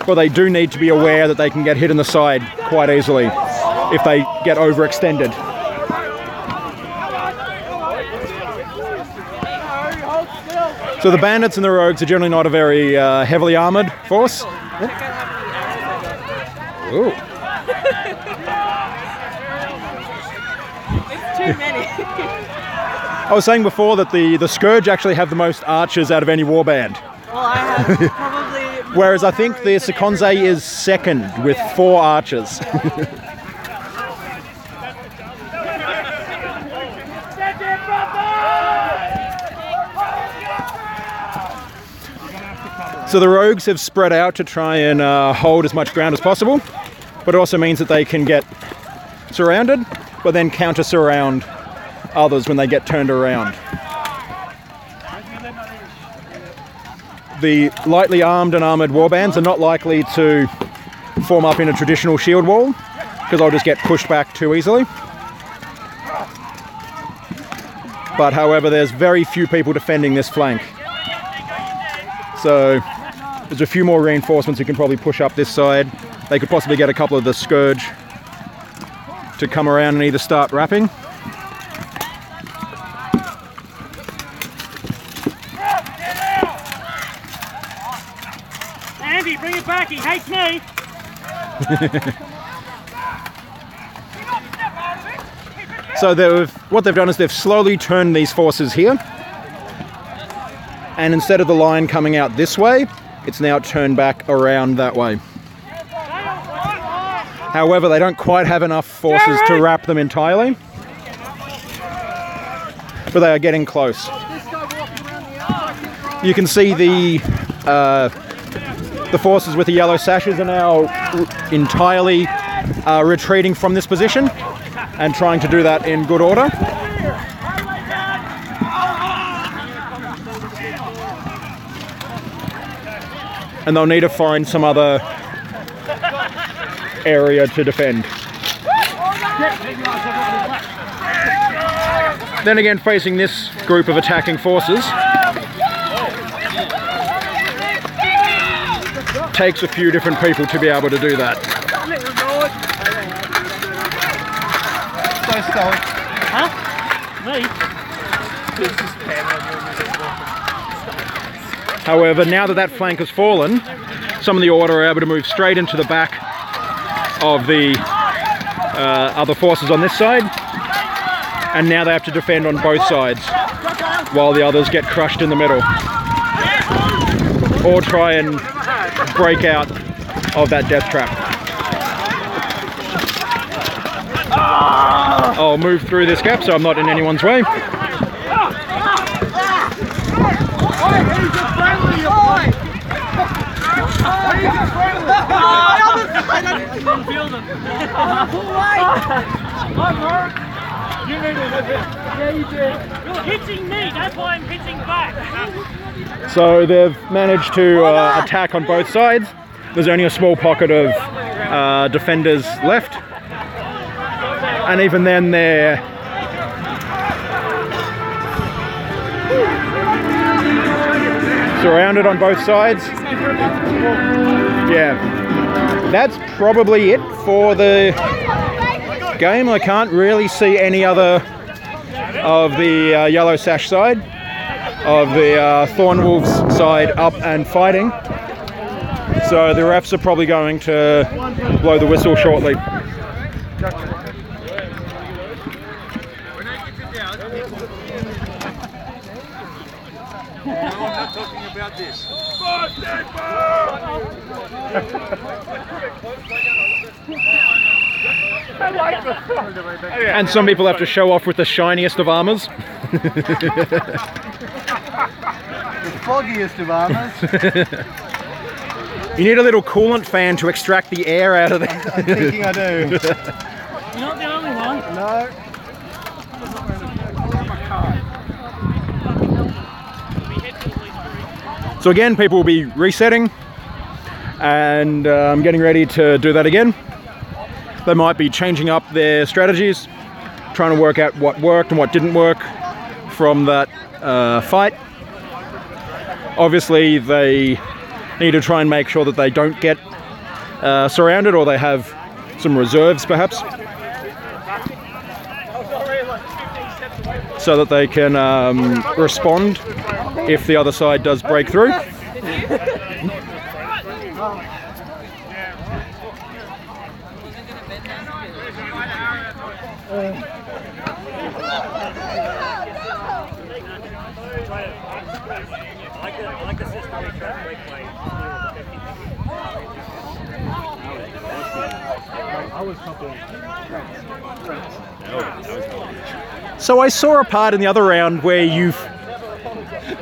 but they do need to be aware that they can get hit in the side quite easily if they get overextended. So the bandits and the rogues are generally not a very heavily armoured force. Ooh. It's too many. I was saying before that the Scourge actually have the most archers out of any warband. Well, I have probably... Whereas I think the Sekonze is second with 4 archers. So the rogues have spread out to try and hold as much ground as possible, but it also means that they can get surrounded, but then counter-surround others when they get turned around. The lightly armed and armoured warbands are not likely to form up in a traditional shield wall, because they'll just get pushed back too easily. But however, there's very few people defending this flank. So there's a few more reinforcements who can probably push up this side. They could possibly get a couple of the Scourge to come around and either start wrapping. Andy, bring it back. He hates me. So what they've done is they've slowly turned these forces here. And instead of the line coming out this way, it's now turned back around that way. However, they don't quite have enough forces to wrap them entirely. But they are getting close. You can see the forces with the yellow sashes are now entirely retreating from this position and trying to do that in good order. And they'll need to find some other area to defend. Then again, facing this group of attacking forces takes a few different people to be able to do that. So stoic. Huh? Me? However, now that that flank has fallen, some of the Order are able to move straight into the back of the other forces on this side, and now they have to defend on both sides while the others get crushed in the middle, or try and break out of that death trap. I'll move through this gap so I'm not in anyone's way. You're hitting me, that's why I'm hitting back. So they've managed to attack on both sides. There's only a small pocket of defenders left, and even then they're surrounded on both sides. Yeah, that's probably it for the game. I can't really see any other of the Yellow Sash side, of the Thornwolves side up and fighting. So the refs are probably going to blow the whistle shortly. And some people have to show off with the shiniest of armors. The foggiest of armors. You need a little coolant fan to extract the air out of there. I'm thinking I do. You're not the only one. No. So again, people will be resetting, and I'm getting ready to do that again. They might be changing up their strategies, trying to work out what worked and what didn't work from that fight. Obviously, they need to try and make sure that they don't get surrounded, or they have some reserves perhaps, so that they can respond if the other side does break through. So I saw a part in the other round where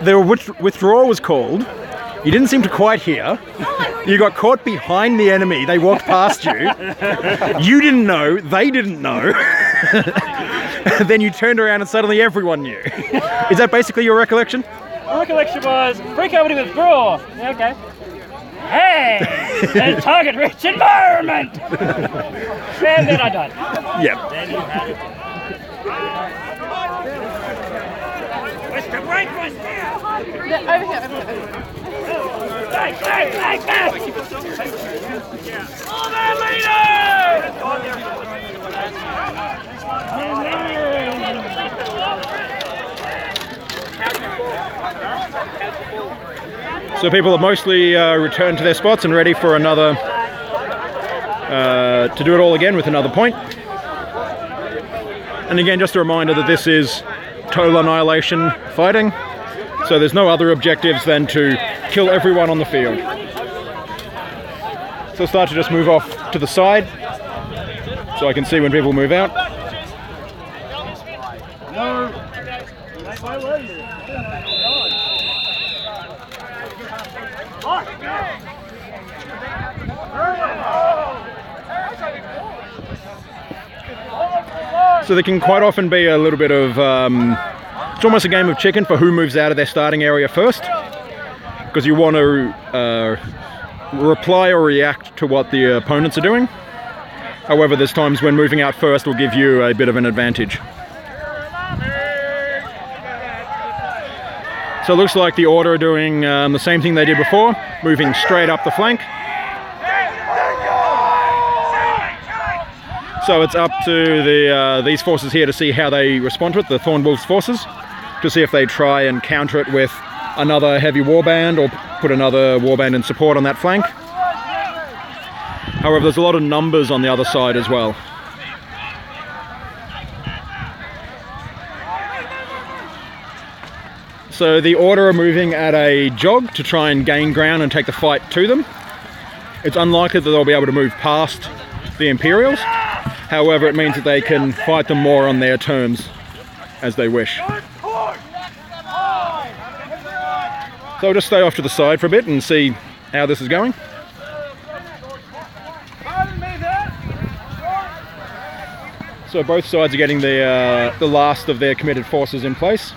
the withdrawal was called. You didn't seem to quite hear. You got caught behind the enemy. They walked past you. You didn't know. They didn't know. Then you turned around and suddenly everyone knew. Is that basically your recollection? My recollection was pre-comedy withdraw. Yeah, okay. Hey! A target-rich environment! And then I died. Yep. Then you had it. Mr. Break was there! Over here. Back! All that So people have mostly returned to their spots and ready for another, to do it all again with another point. And again, just a reminder that this is total annihilation fighting, so there's no other objectives than to kill everyone on the field. So I'll start to just move off to the side, so I can see when people move out. So there can quite often be a little bit of, it's almost a game of chicken for who moves out of their starting area first, because you want to reply or react to what the opponents are doing. However, there's times when moving out first will give you a bit of an advantage. So it looks like the Order are doing the same thing they did before, moving straight up the flank. So it's up to these forces here to see how they respond to it, the Thorn Wolves forces, to see if they try and counter it with another heavy warband or put another warband in support on that flank. However, there's a lot of numbers on the other side as well. So the Order are moving at a jog to try and gain ground and take the fight to them. It's unlikely that they'll be able to move past the Imperials. However, it means that they can fight them more on their terms as they wish. So I'll just stay off to the side for a bit and see how this is going. So both sides are getting the last of their committed forces in place.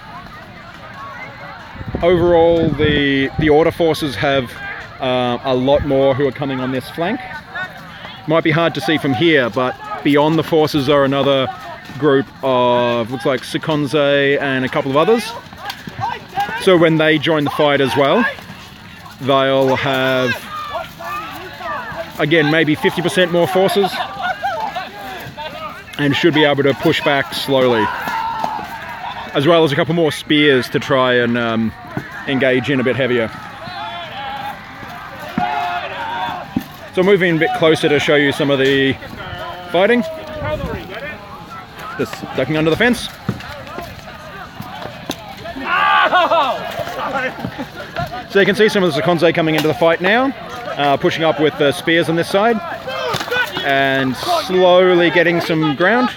Overall, the Order forces have a lot more who are coming on this flank. Might be hard to see from here, but beyond the forces are another group of, looks like Sekonze and a couple of others. So when they join the fight as well, they'll have, again, maybe 50% more forces and should be able to push back slowly. As well as a couple more spears to try and engage in a bit heavier. So moving a bit closer to show you some of the fighting. Just ducking under the fence. So you can see some of the Sekonze coming into the fight now, pushing up with the spears on this side and slowly getting some ground.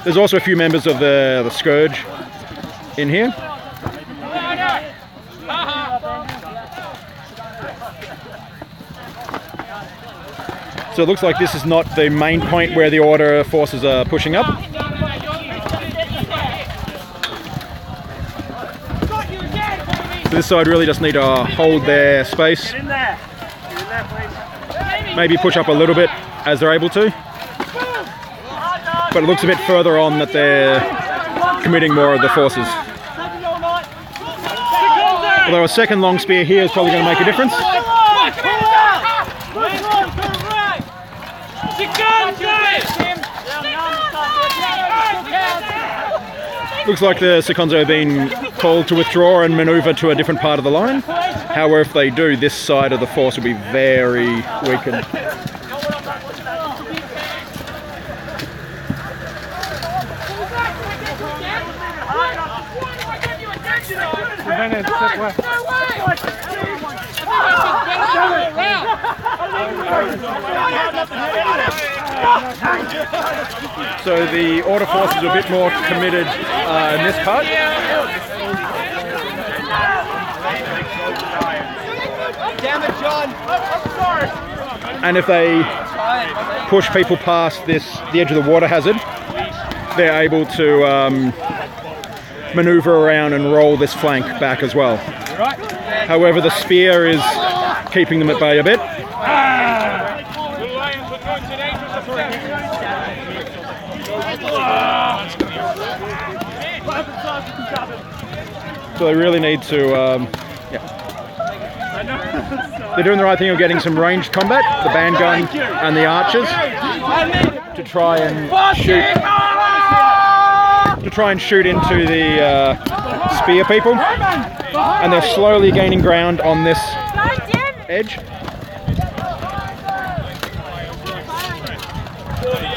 There's also a few members of the Scourge in here. So it looks like this is not the main point where the Order forces are pushing up. So this side really just need to hold their space. Maybe push up a little bit as they're able to. But it looks a bit further on that they're committing more of the forces. Although a second long spear here is probably going to make a difference. Looks like the Sekonze have been called to withdraw and maneuver to a different part of the line. However, if they do, this side of the force will be very weakened. So the Order forces are a bit more committed in this part. Damn it, John! I'm sorry! And if they push people past the edge of the water hazard, they're able to maneuver around and roll this flank back as well. However, the spear is keeping them at bay a bit. So they really need to, they're doing the right thing of getting some ranged combat, the band gun and the archers, to try and shoot into the spear people, and they're slowly gaining ground on this edge.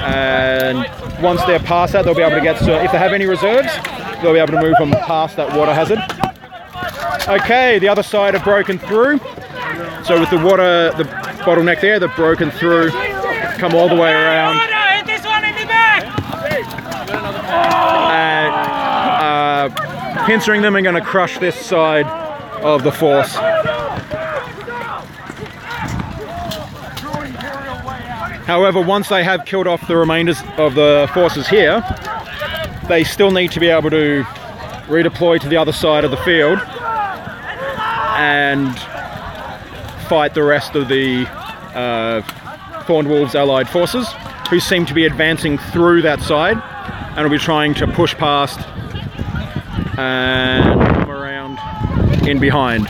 And once they're past that, they'll be able to get, if they have any reserves, they'll be able to move them past that water hazard. Okay, the other side have broken through. So with the water, the bottleneck there, they've broken through, come all the way around. And pincering them and going to crush this side of the force. However, once they have killed off the remainders of the forces here, they still need to be able to redeploy to the other side of the field and fight the rest of the Thorn Wolves allied forces, who seem to be advancing through that side, and will be trying to push past and come around in behind.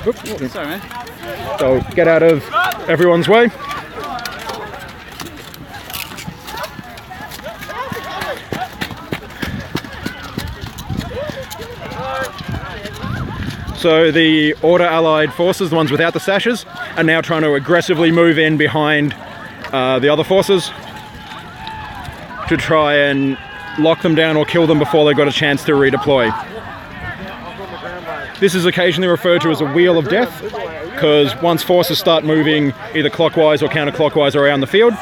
Oops. Sorry, man. So get out of everyone's way. So the Order allied forces, the ones without the sashes, are now trying to aggressively move in behind the other forces to try and lock them down or kill them before they got a chance to redeploy. This is occasionally referred to as a wheel of death, because once forces start moving either clockwise or counterclockwise around the field,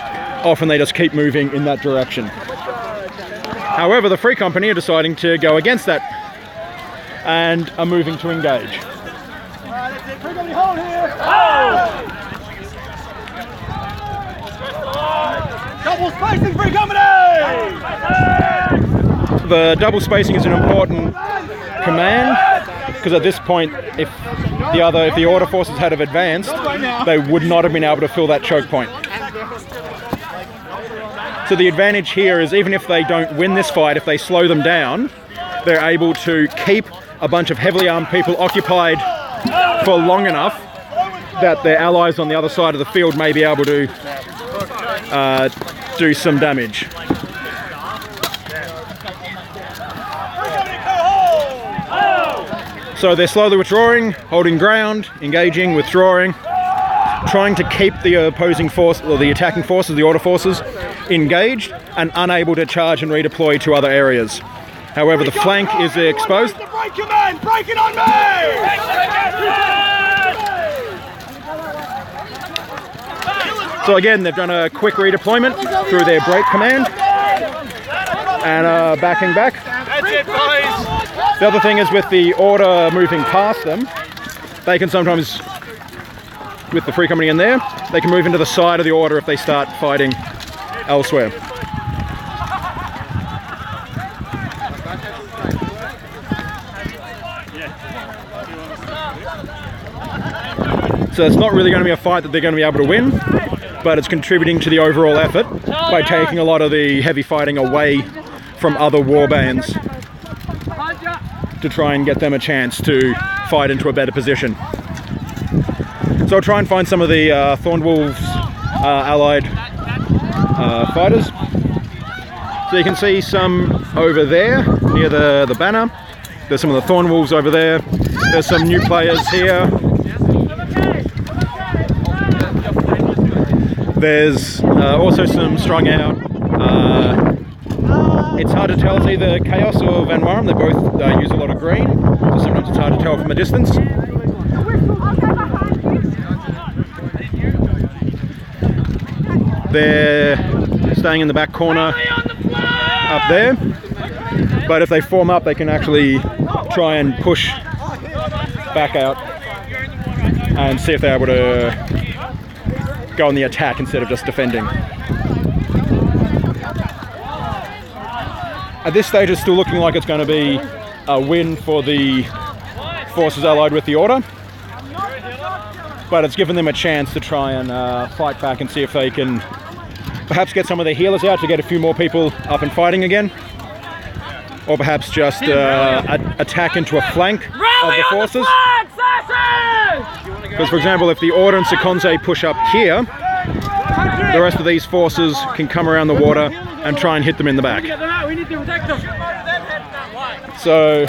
often they just keep moving in that direction. However, the Free Company are deciding to go against that and are moving to engage. Double spacing, Free Company! The double spacing is an important command, because at this point, if the Order forces had have advanced, they would not have been able to fill that choke point. So the advantage here is, even if they don't win this fight, if they slow them down, they're able to keep a bunch of heavily armed people occupied for long enough that their allies on the other side of the field may be able to do some damage. So they're slowly withdrawing, holding ground, engaging, withdrawing, trying to keep the opposing force, or the attacking forces, the Order forces, engaged and unable to charge and redeploy to other areas. However, the flank is exposed. Break command! Break it on me! So again, they've done a quick redeployment through their break command and are backing back. That's it, boys! The other thing is, with the Order moving past them, they can sometimes, with the Free Company in there, they can move into the side of the Order if they start fighting elsewhere. So it's not really going to be a fight that they're going to be able to win, but it's contributing to the overall effort by taking a lot of the heavy fighting away from other war bands to try and get them a chance to fight into a better position. So I'll try and find some of the Thornwolves allied fighters. So you can see some over there near the banner. There's some of the Thornwolves over there. There's some new players here. There's also some strung out. It's hard to tell, it's either Chaos or Van Warren. They both use a lot of green, so sometimes it's hard to tell from a distance. They're staying in the back corner up there, but if they form up, they can actually try and push back out and see if they're able to go on the attack instead of just defending. At this stage, it's still looking like it's going to be a win for the forces allied with the Order, but it's given them a chance to try and fight back and see if they can perhaps get some of their healers out to get a few more people up and fighting again, or perhaps just attack into a flank of the forces. Because, for example, if the Order and Sekonze push up here, the rest of these forces can come around the water and try and hit them in the back. So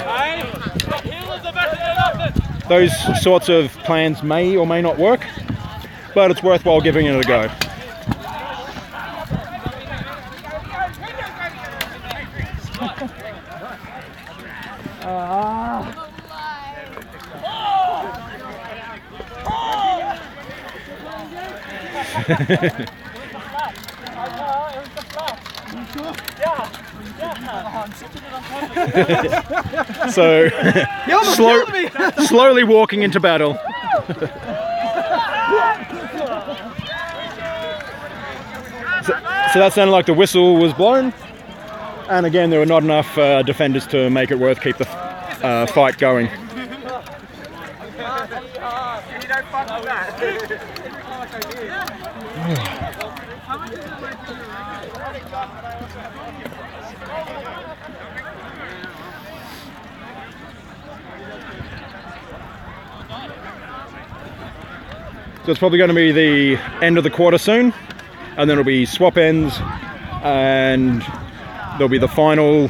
those sorts of plans may or may not work, but it's worthwhile giving it a go. So slowly walking into battle. So that sounded like the whistle was blown. And again, there were not enough defenders to make it worth keep the fight going. So it's probably going to be the end of the quarter soon, and then it'll be swap ends, and there'll be the final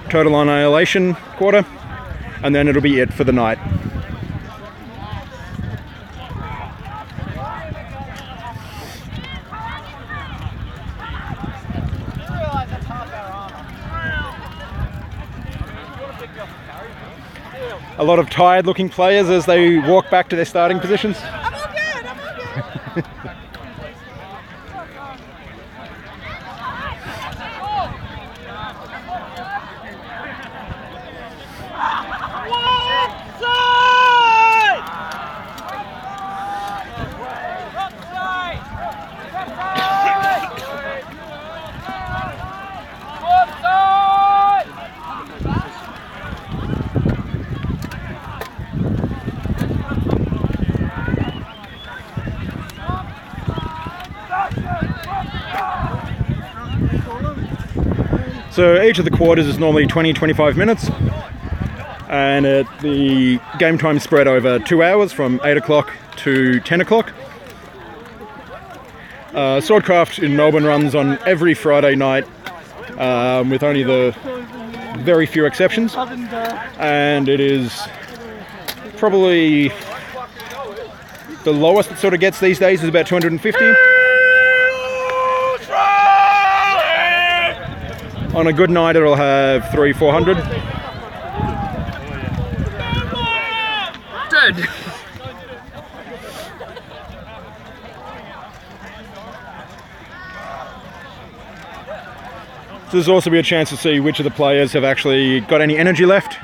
total annihilation quarter, and then it'll be it for the night. A lot of tired looking players as they walk back to their starting positions. I'm all good, I'm all good. So each of the quarters is normally 20-25 minutes, and the game time spread over 2 hours from 8 o'clock to 10 o'clock. Swordcraft in Melbourne runs on every Friday night, with only the very few exceptions, and it is probably the lowest it sort of gets these days is about 250. On a good night it'll have 300-400. Dead. So there's also be a chance to see which of the players have actually got any energy left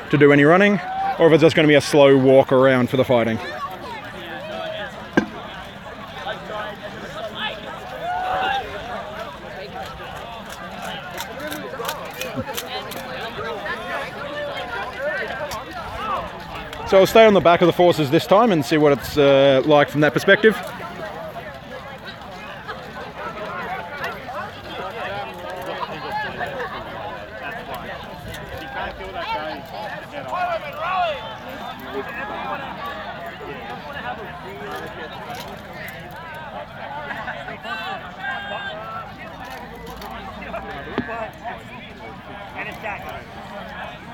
to do any running, or if it's just going to be a slow walk around for the fighting. So I'll stay on the back of the forces this time and see what it's like from that perspective.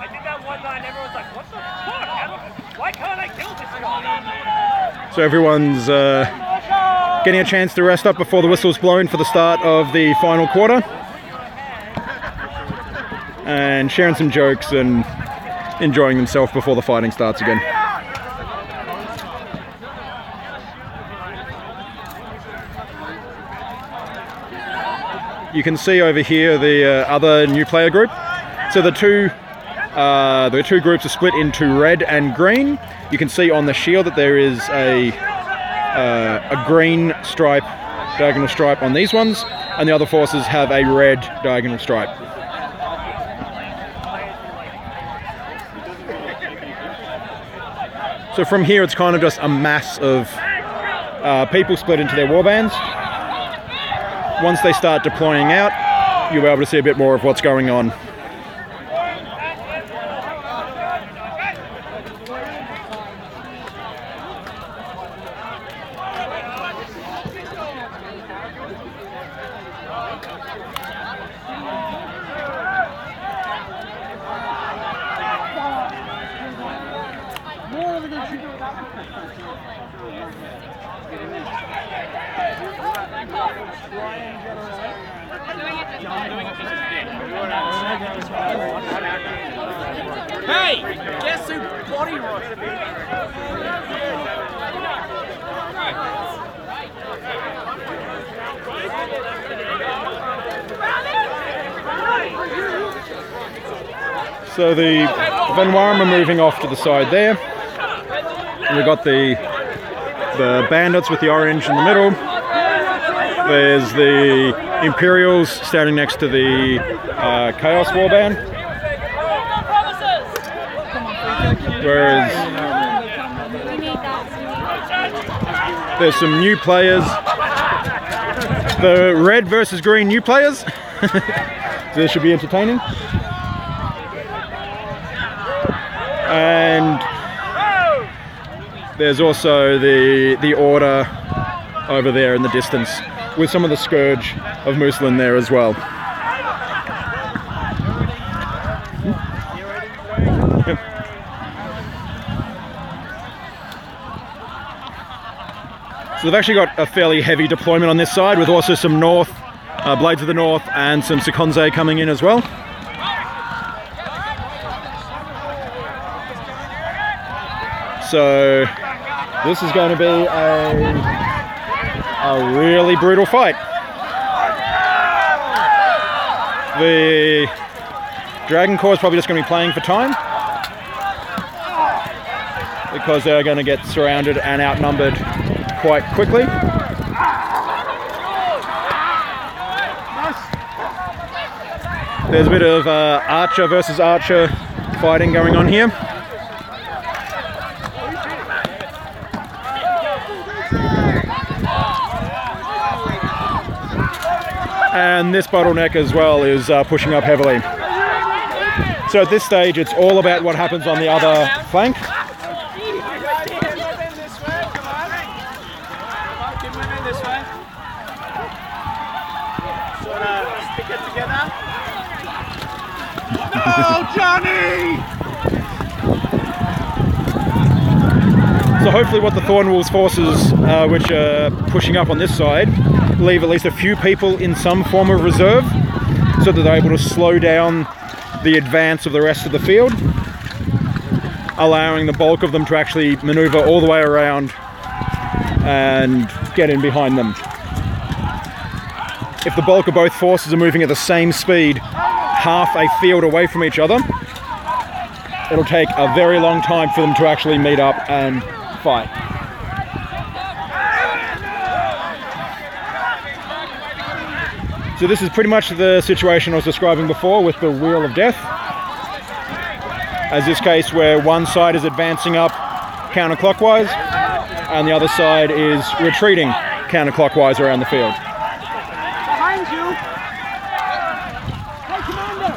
I did that one night and everyone's like, what the fuck? Why can't I kill this guy? So everyone's getting a chance to rest up before the whistle's blown for the start of the final quarter. And sharing some jokes and enjoying themselves before the fighting starts again. You can see over here the other new player group. So the two groups are split into red and green. You can see on the shield that there is a green stripe, diagonal stripe on these ones, and the other forces have a red diagonal stripe. So from here it's kind of just a mass of people split into their warbands. Once they start deploying out, you'll be able to see a bit more of what's going on. Hey! Guess who body rocked me? So the Van Warm are moving off to the side there. And we've got the the bandits with the orange in the middle. There's the Imperials standing next to the Chaos Warband. Whereas there's some new players. The red versus green new players. So this should be entertaining. And there's also the Order over there in the distance, with some of the Scourge of Mooseland there as well. Yep. So they've actually got a fairly heavy deployment on this side, with also some North, Blades of the North, and some Sekonze coming in as well. So this is going to be a really brutal fight. The Dragon Corps is probably just going to be playing for time, because they're going to get surrounded and outnumbered quite quickly. There's a bit of Archer versus Archer fighting going on here. And this bottleneck as well is pushing up heavily. So at this stage, it's all about what happens on the other flank. Oh, Johnny! So hopefully what the Thornwolves forces, which are pushing up on this side, leave at least a few people in some form of reserve, so that they're able to slow down the advance of the rest of the field, allowing the bulk of them to actually maneuver all the way around and get in behind them. If the bulk of both forces are moving at the same speed, half a field away from each other, it'll take a very long time for them to actually meet up and fight. So this is pretty much the situation I was describing before with the Wheel of Death. As this case, where one side is advancing up counterclockwise and the other side is retreating counterclockwise around the field. Behind you! Hey, Commander!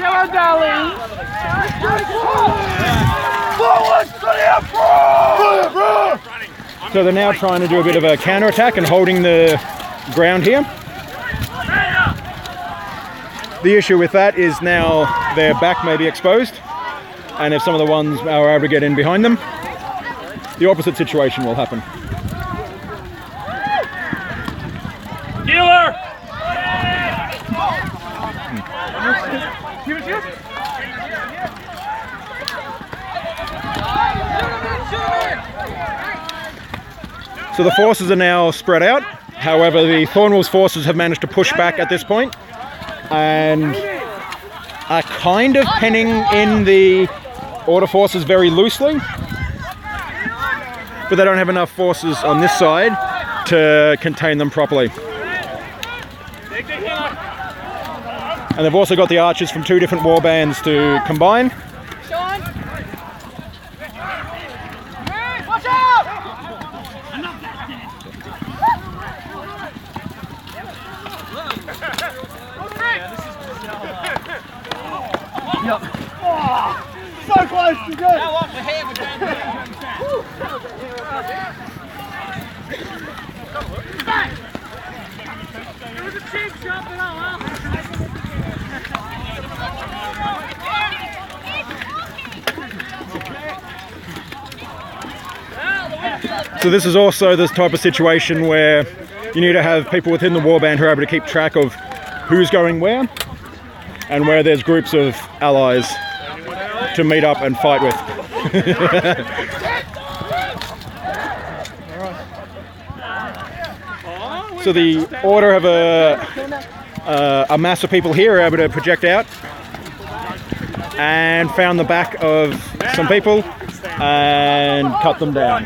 Hello, darling! Forward to the front! So they're now trying to do a bit of a counter-attack and holding the ground here. The issue with that is now their back may be exposed, and if some of the ones are able to get in behind them, the opposite situation will happen. Healer! So the forces are now spread out. However, the Thornwolves forces have managed to push back at this point and are kind of penning in the Order forces very loosely, but they don't have enough forces on this side to contain them properly. And they've also got the archers from two different warbands to combine. Sean! Watch out! Yep. Oh, so close to good. Now off the head with It was a cheap shot, but oh well. So this is also this type of situation where you need to have people within the warband who are able to keep track of who's going where and where there's groups of allies to meet up and fight with. So the Order have a mass of people here able to project out, and found the back of some people and cut them down.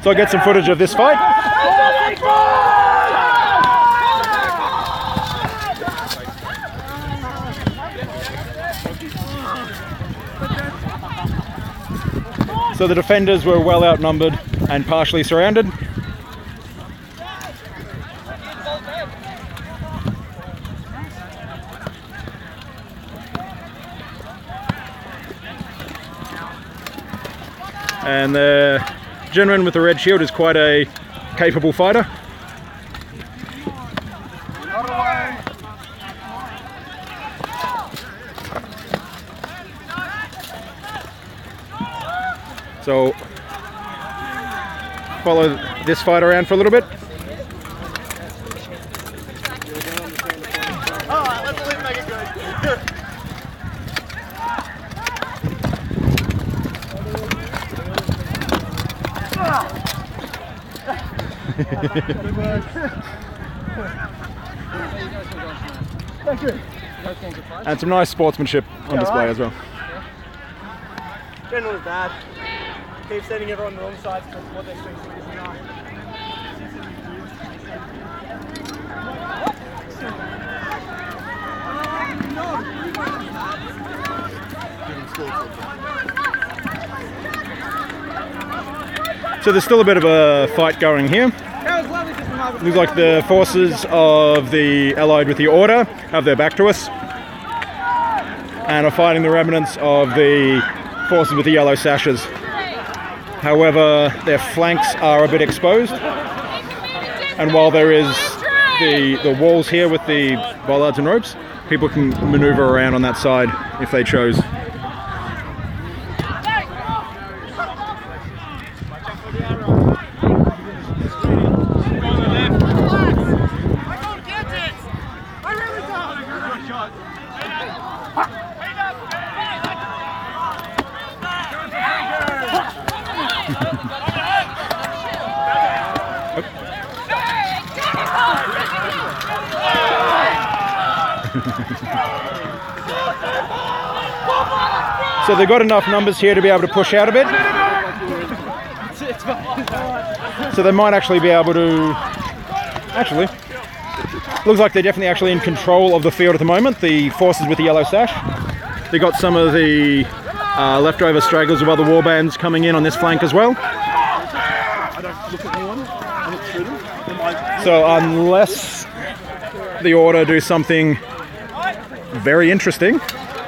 So I get some footage of this fight. So the defenders were well outnumbered and partially surrounded. And the gentleman with the red shield is quite a capable fighter. So follow this fight around for a little bit. Alright, let's make it good. And some nice sportsmanship on display as well. General is bad. Keep sending everyone to the wrong sides because what they're supposed to do is not. So there's still a bit of a fight going here. Looks like the forces of the Allied with the Order have their back to us and are fighting the remnants of the forces with the yellow sashes. However, their flanks are a bit exposed, and while there is the walls here with the bollards and ropes, people can maneuver around on that side if they chose. So they've got enough numbers here to be able to push out a bit. So they might actually be able to... Actually, looks like they're definitely actually in control of the field at the moment, the forces with the yellow sash. They got some of the leftover stragglers of other warbands coming in on this flank as well. So unless the Order do something very interesting,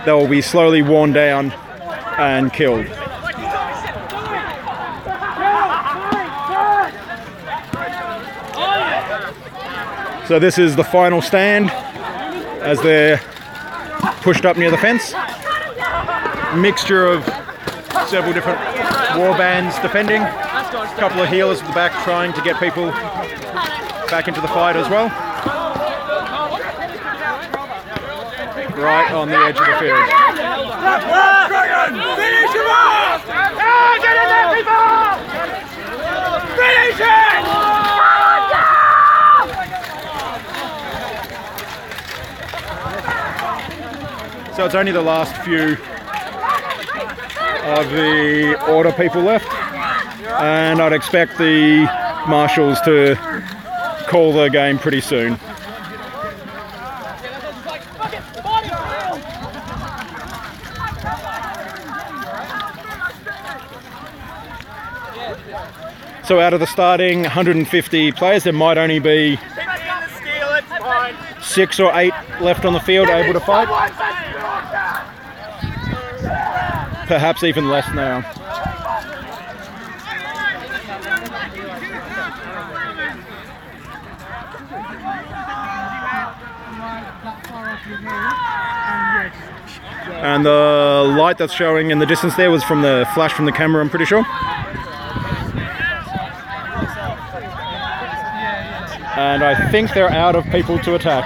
they'll be slowly worn down and killed. So this is the final stand as they're pushed up near the fence. Mixture of several different warbands defending. A couple of healers at the back trying to get people back into the fight as well. Right on the edge of the field. Finish him off! Get in there, people! Finish it! So it's only the last few of the Order people left, and I'd expect the marshals to call the game pretty soon. So out of the starting 150 players, there might only be 6 or 8 left on the field able to fight. Perhaps even less now. And the light that's showing in the distance there was from the flash from the camera, I'm pretty sure. And I think they're out of people to attack.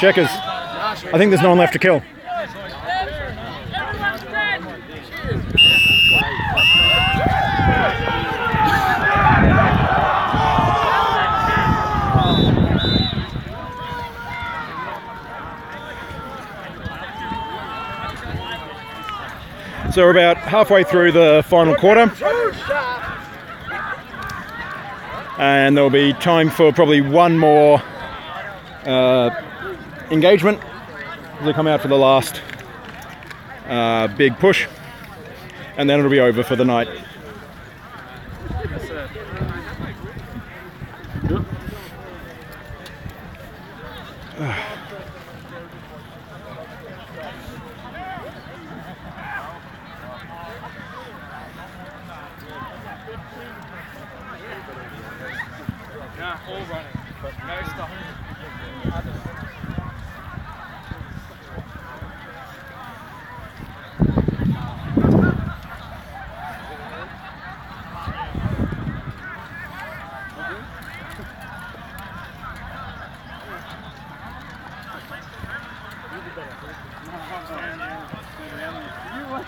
Checkers. I think there's no one left to kill. So we're about halfway through the final quarter, and there'll be time for probably one more engagement. They'll come out for the last big push, and then it'll be over for the night. All running, but no stop.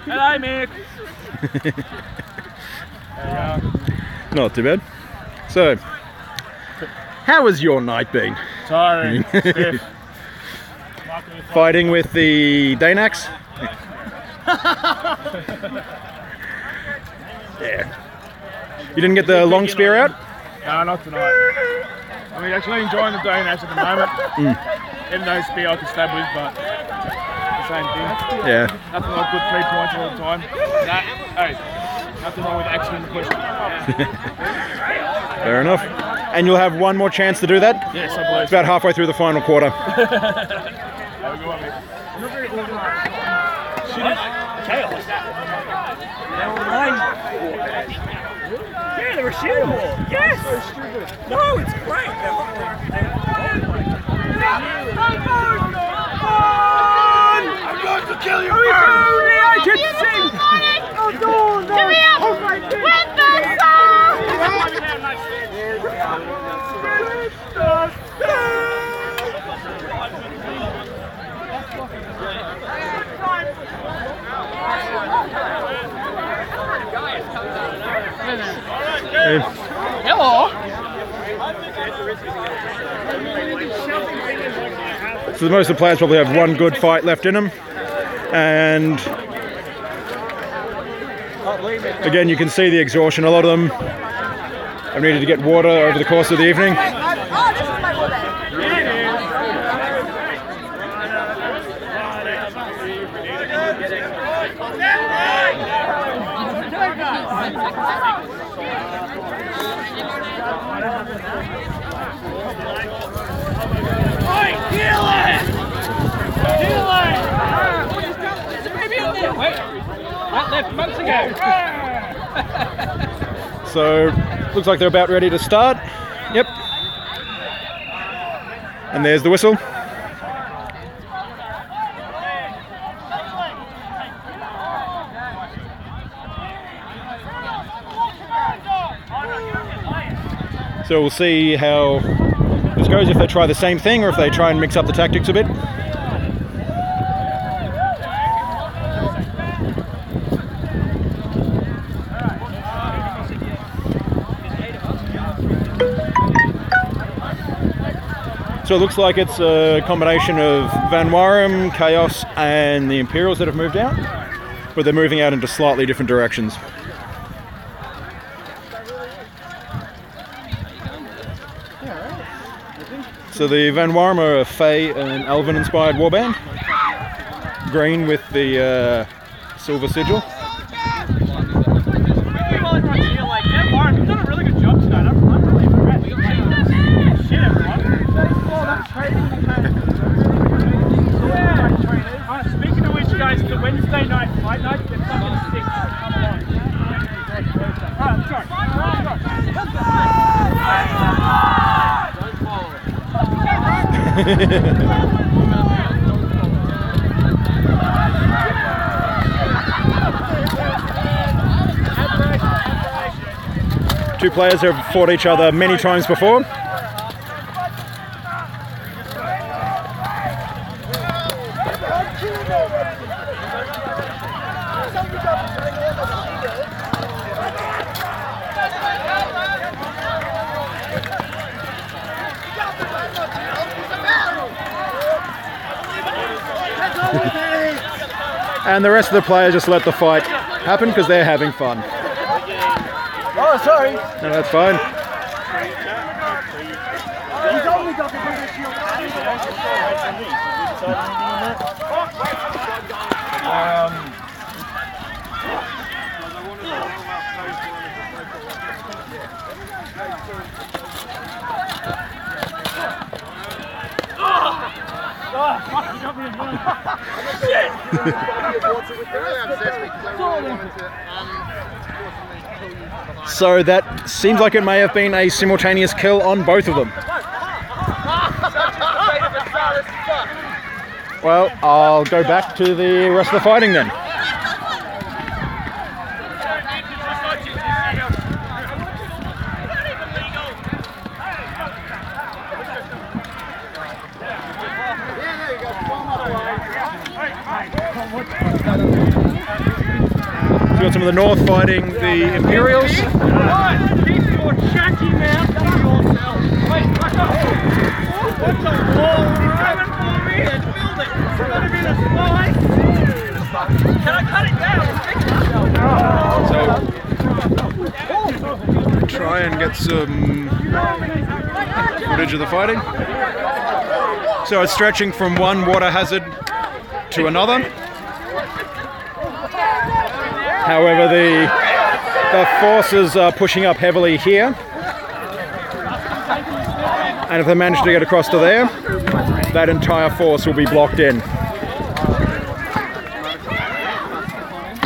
Hello, Mick. Not too bad. So, how has your night been? Tiring, stiff. Fighting with the Danax? Yeah. You didn't get the long spear out? No, not tonight. I mean, actually enjoying the Danax at the moment. Even though spear I could stab with, but the same thing. Yeah. Nothing like good 3 points all the time. Hey, nothing wrong with action in the question. Fair enough. And you'll have one more chance to do that? Yes, I believe It's about halfway through the final quarter. Have a good one, Mick. Not very organised. Chaos. Yeah, they're a shooting wall. Yes! So stupid. No, it's great. I'm going to kill you! Only I can sing! Oh no, no! Oh my Hello. So most of the players probably have one good fight left in them, and again you can see the exhaustion. A lot of them have needed to get water over the course of the evening. So, looks like they're about ready to start. Yep. And there's the whistle. So we'll see how this goes, if they try the same thing or if they try and mix up the tactics a bit. So it looks like it's a combination of Van Warem, Chaos and the Imperials that have moved out, but they're moving out into slightly different directions. So the Van Warem are a Fey and Elven inspired warband, green with the silver sigil. You've done a really good job tonight. I'm really impressed. Shit, everyone. Speaking of which, guys, the Wednesday night fight night, they're fucking sick. Come on. Alright, let's go. Two players have fought each other many times before. And the rest of the players just let the fight happen because they're having fun. Oh, sorry. No, that's fine. He's only got the bigger shield. So that seems like it may have been a simultaneous kill on both of them. Well, I'll go back to the rest of the fighting then. We've got some of the North fighting the Imperials. Keep your chatty mouth to yourself. Wait, back up. What's a wall? You're coming for me and build it. It's going to be the spy. Can I cut it down? So, try and get some footage of the fighting. So it's stretching from one water hazard to another. However, the forces are pushing up heavily here. And if they manage to get across to there, that entire force will be blocked in.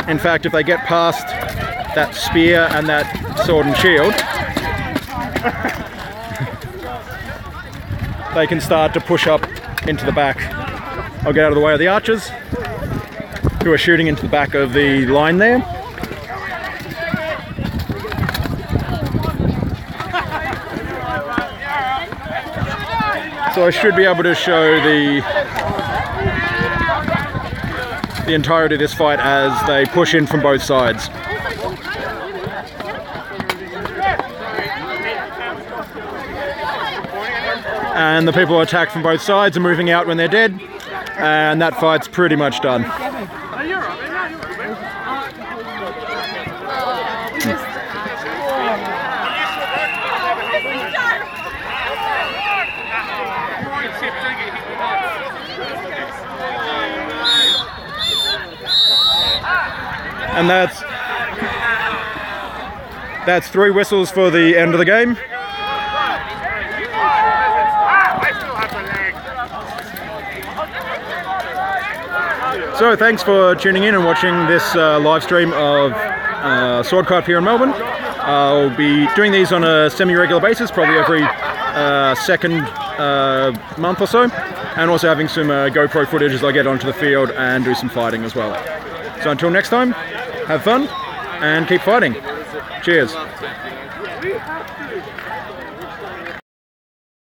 In fact, if they get past that spear and that sword and shield, they can start to push up into the back. I'll get out of the way of the archers, who are shooting into the back of the line there. So I should be able to show the entirety of this fight as they push in from both sides. And the people who attack from both sides are moving out when they're dead, and that fight's pretty much done. And that's 3 whistles for the end of the game. So thanks for tuning in and watching this live stream of Swordcraft here in Melbourne. I'll be doing these on a semi-regular basis, probably every second month or so, and also having some GoPro footage as I get onto the field and do some fighting as well. So until next time, have fun and keep fighting. Cheers.